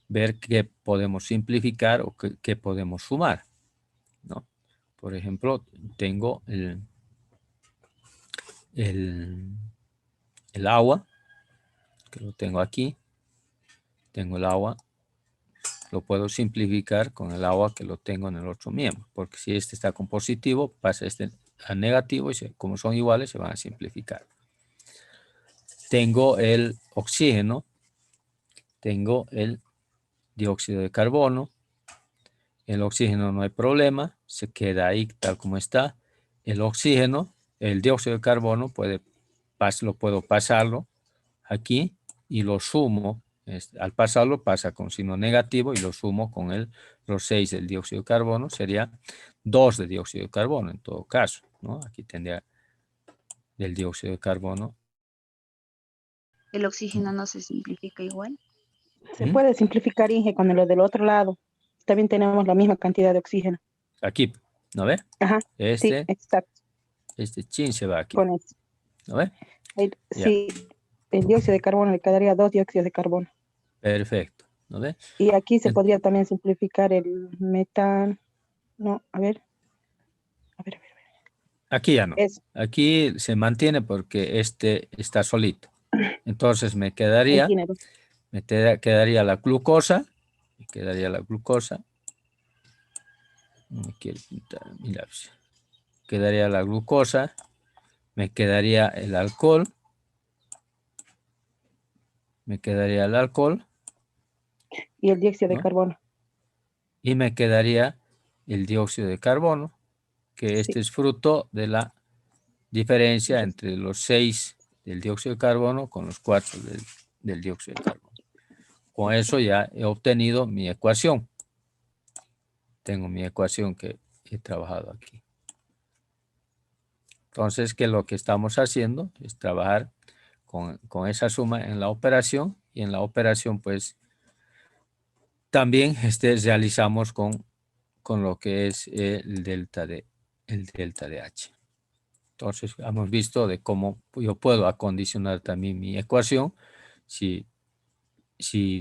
ver qué podemos simplificar o qué podemos sumar, ¿no? Por ejemplo, tengo el agua, que lo tengo aquí, tengo el agua, lo puedo simplificar con el agua que lo tengo en el otro miembro, porque si este está con positivo, pasa este a negativo y como son iguales se van a simplificar. Tengo el oxígeno, tengo el dióxido de carbono. El oxígeno no hay problema, se queda ahí tal como está. El oxígeno, el dióxido de carbono, lo puedo pasarlo aquí y lo sumo. Al pasarlo pasa con signo negativo y lo sumo con los 6 del dióxido de carbono. Sería 2 de dióxido de carbono en todo caso, ¿no? Aquí tendría del dióxido de carbono. ¿El oxígeno no se simplifica igual? Se puede simplificar, Inge, con lo del otro lado. También tenemos la misma cantidad de oxígeno. Aquí, ¿no ve? Ajá, sí, exacto. Este chin se va aquí, Con eso. ¿no ve? Sí, el dióxido de carbono le quedaría 2 dióxidos de carbono. Perfecto, ¿no ve? Y aquí se podría también simplificar el metano. No, a ver. Aquí ya no. Eso. Aquí se mantiene porque este está solito. Entonces me Ahí quedaría tiene dos. quedaría la glucosa. Me quedaría la glucosa. No me quiero pintar mi lápiz. Quedaría la glucosa. Me quedaría el alcohol. Me quedaría el alcohol. Y el dióxido de ¿no? carbono. Y me quedaría el dióxido de carbono, que este es fruto de la diferencia entre los 6 del dióxido de carbono con los 4 del dióxido de carbono. Con eso ya he obtenido mi ecuación. Tengo mi ecuación que he trabajado aquí. Entonces, que lo que estamos haciendo es trabajar con esa suma en la operación, y en la operación pues también realizamos con lo que es el delta de H. Entonces, hemos visto de cómo yo puedo acondicionar también mi ecuación. Si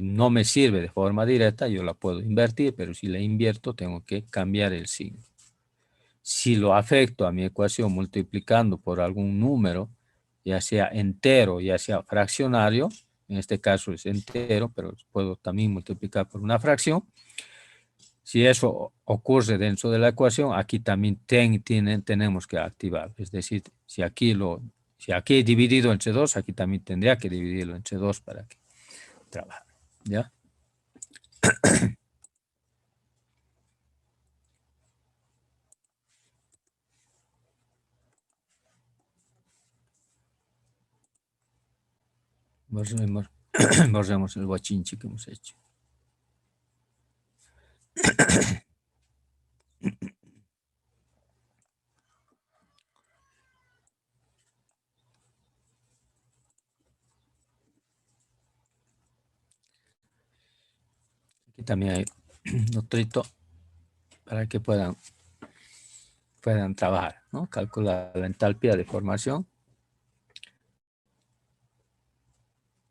no me sirve de forma directa, yo la puedo invertir, pero si la invierto, tengo que cambiar el signo. Si lo afecto a mi ecuación multiplicando por algún número, ya sea entero, ya sea fraccionario, en este caso es entero, pero puedo también multiplicar por una fracción. Si eso ocurre dentro de la ecuación, aquí también tenemos que activar. Es decir, si aquí he dividido entre 2, aquí también tendría que dividirlo entre 2 para que trabaje. ¿Ya? Borremos el guachinche que hemos hecho. Aquí también hay otro para que puedan trabajar, ¿no? Calcular la entalpía de formación.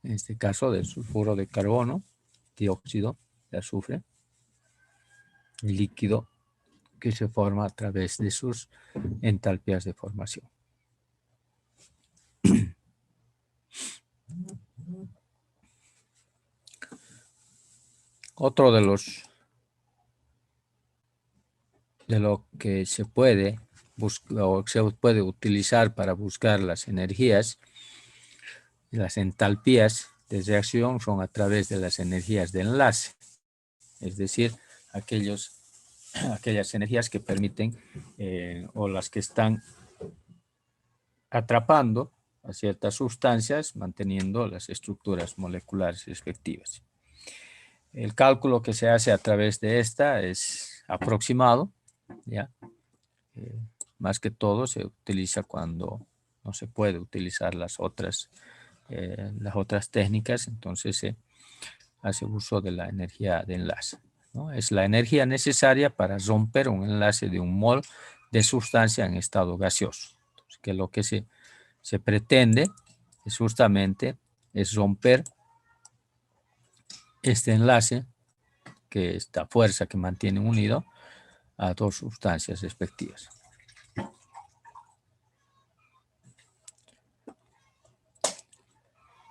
En este caso del sulfuro de carbono, dióxido de azufre, líquido que se forma a través de sus entalpías de formación. Otro de lo que se puede buscar o se puede utilizar para buscar las energías, las entalpías de reacción son a través de las energías de enlace, es decir, aquellas energías que permiten o las que están atrapando a ciertas sustancias, manteniendo las estructuras moleculares respectivas. El cálculo que se hace a través de esta es aproximado, ¿ya? Más que todo se utiliza cuando no se puede utilizar las otras técnicas, entonces se hace uso de la energía de enlace, ¿no? Es la energía necesaria para romper un enlace de un mol de sustancia en estado gaseoso. Entonces, que lo que se pretende es justamente romper este enlace, que esta fuerza que mantiene unido a dos sustancias respectivas.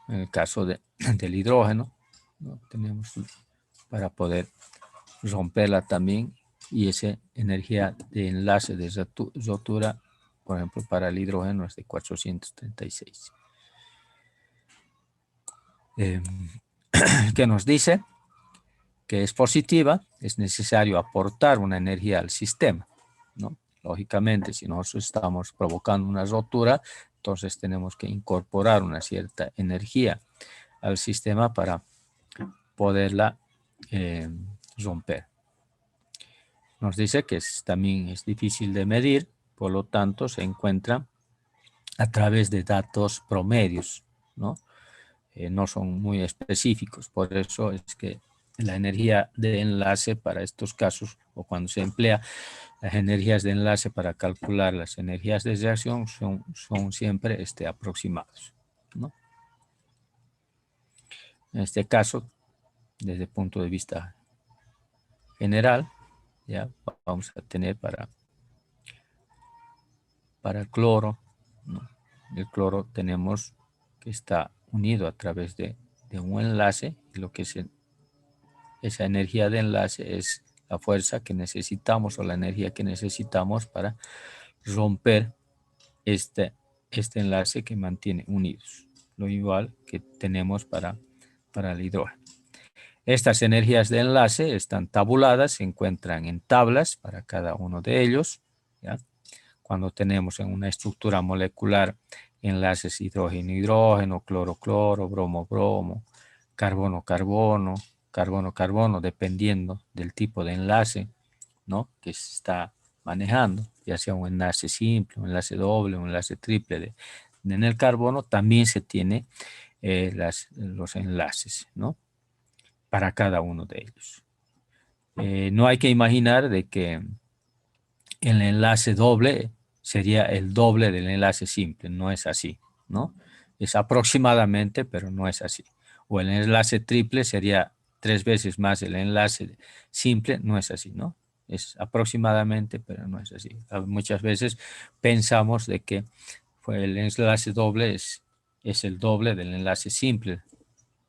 En el caso del hidrógeno, ¿no? Tenemos para poder romperla también, y esa energía de enlace de rotura, por ejemplo, para el hidrógeno es de 436. Que nos dice que es positiva, es necesario aportar una energía al sistema, ¿no? Lógicamente, si nosotros estamos provocando una rotura, entonces tenemos que incorporar una cierta energía al sistema para poderla romper. Nos dice que también es difícil de medir, por lo tanto se encuentra a través de datos promedios, ¿no? No son muy específicos, por eso es que la energía de enlace para estos casos, o cuando se emplea las energías de enlace para calcular las energías de reacción, son siempre aproximados, ¿no? En este caso, desde el punto de vista general, ya vamos a tener para el cloro, ¿no? El cloro tenemos que está unido a través de un enlace, y lo que esa energía de enlace es la fuerza que necesitamos, o la energía que necesitamos para romper este enlace que mantiene unidos, lo igual que tenemos para el hidrógeno. Estas energías de enlace están tabuladas, se encuentran en tablas para cada uno de ellos, ¿ya? Cuando tenemos en una estructura molecular enlaces hidrógeno-hidrógeno, cloro-cloro, bromo-bromo, carbono-carbono, carbono-carbono, dependiendo del tipo de enlace, ¿no?, que se está manejando, ya sea un enlace simple, un enlace doble, un enlace triple. En el carbono también se tiene los enlaces, ¿no?, para cada uno de ellos. No hay que imaginar de que el enlace doble sería el doble del enlace simple, no es así, ¿no? Es aproximadamente, pero no es así. O el enlace triple sería 3 veces más el enlace simple, no es así, ¿no? Es aproximadamente, pero no es así. Muchas veces pensamos de que el enlace doble es el doble del enlace simple,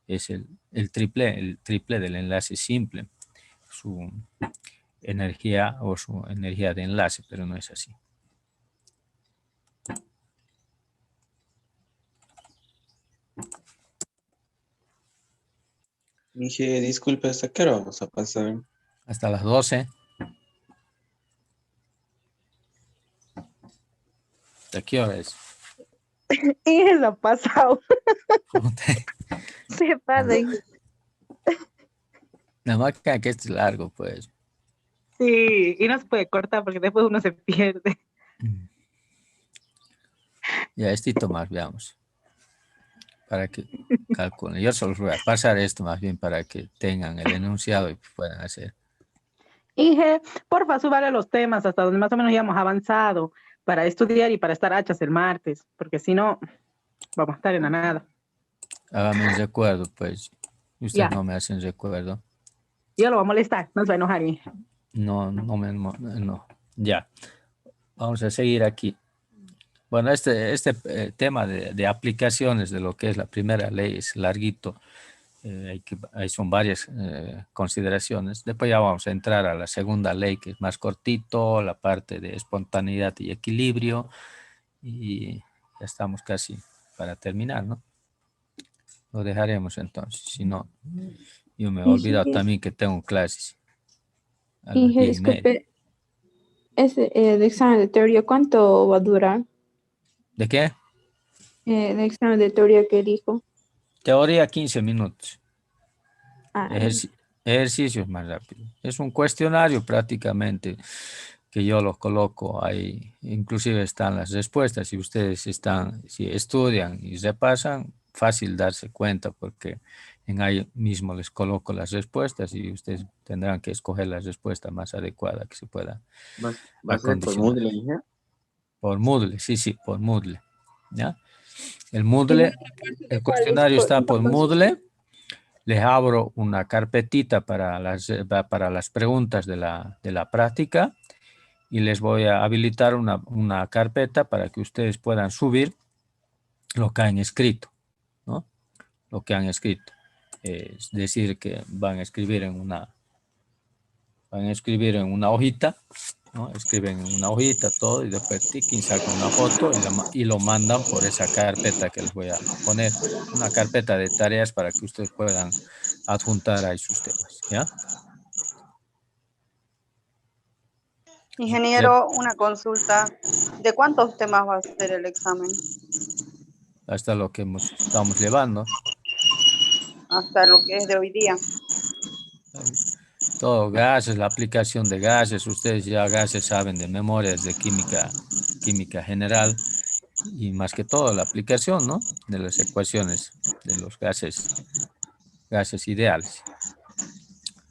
es el triple del enlace simple, su energía o su energía de enlace, pero no es así. Dije, disculpe, ¿hasta qué hora vamos a pasar? Hasta las 12. ¿Hasta qué hora es? Y eso ha pasado. Se pasen. Nada más que este es largo, pues. Sí, y no se puede cortar porque después uno se pierde. Ya, estito más, veamos. Para que calculen. Yo solo voy a pasar esto más bien para que tengan el enunciado y puedan hacer. Inge, porfa, súbale los temas hasta donde más o menos ya hemos avanzado para estudiar y para estar hachas el martes, porque si no, vamos a estar en la nada. Hágame un recuerdo, pues. Ustedes Ya. no me hacen recuerdo. Yo lo voy a molestar, nos va a enojar, Inge. No. Ya. Vamos a seguir aquí. Bueno, este tema de aplicaciones de lo que es la primera ley es larguito. Ahí son varias consideraciones. Después ya vamos a entrar a la segunda ley, que es más cortito, la parte de espontaneidad y equilibrio. Y ya estamos casi para terminar, ¿no? Lo dejaremos entonces. Si no, yo me he olvidado también que tengo clases. A las Inge, 10:30. disculpe, ese de examen de teoría, ¿cuánto va a durar? ¿De qué? De examen de teoría que dijo. Teoría 15 minutos. Ah, Ejercicios más rápido. Es un cuestionario prácticamente que yo los coloco ahí. Inclusive están las respuestas. Si ustedes si estudian y repasan, fácil darse cuenta porque en ahí mismo les coloco las respuestas y ustedes tendrán que escoger la respuesta más adecuada que se pueda. ¿Va a ser por Moodle, Inge? Por Moodle, sí, por Moodle. ¿Ya? El Moodle, el cuestionario está por Moodle. Les abro una carpetita para las preguntas de la práctica y les voy a habilitar una carpeta para que ustedes puedan subir lo que han escrito, ¿no? Lo que han escrito. es decir que van a escribir en una hojita, ¿no? Escriben en una hojita todo y después tiquen, sacan una foto y lo mandan por esa carpeta que les voy a poner, una carpeta de tareas para que ustedes puedan adjuntar ahí sus temas, ¿ya? Ingeniero, una consulta. ¿De cuántos temas va a ser el examen? Hasta lo que estamos llevando. Hasta lo que es de hoy día. Todo gases, la aplicación de gases, ustedes ya gases saben de memorias de química general y más que todo la aplicación, ¿no? De las ecuaciones de los gases ideales.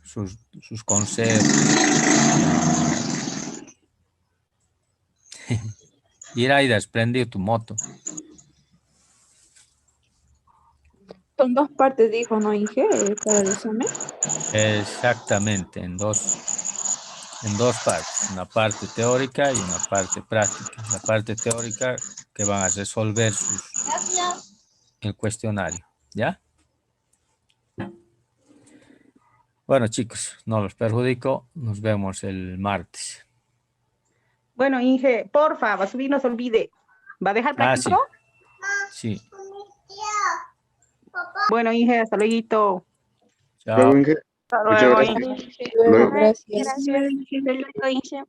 Sus conceptos. Iraida, prende tu moto. Son 2 partes, dijo, ¿no, Inge? Para el examen. Exactamente, en dos partes, una parte teórica y una parte práctica. La parte teórica que van a resolver el cuestionario, ¿ya? Bueno, chicos, no los perjudico, nos vemos el martes. Bueno, Inge, porfa, va a subir, no se olvide. ¿Va a dejar práctico? Sí. Bueno, Inge, hasta luego. Chao. Hasta luego, Inge. Luego, gracias. Gracias. Hasta luego, Inge.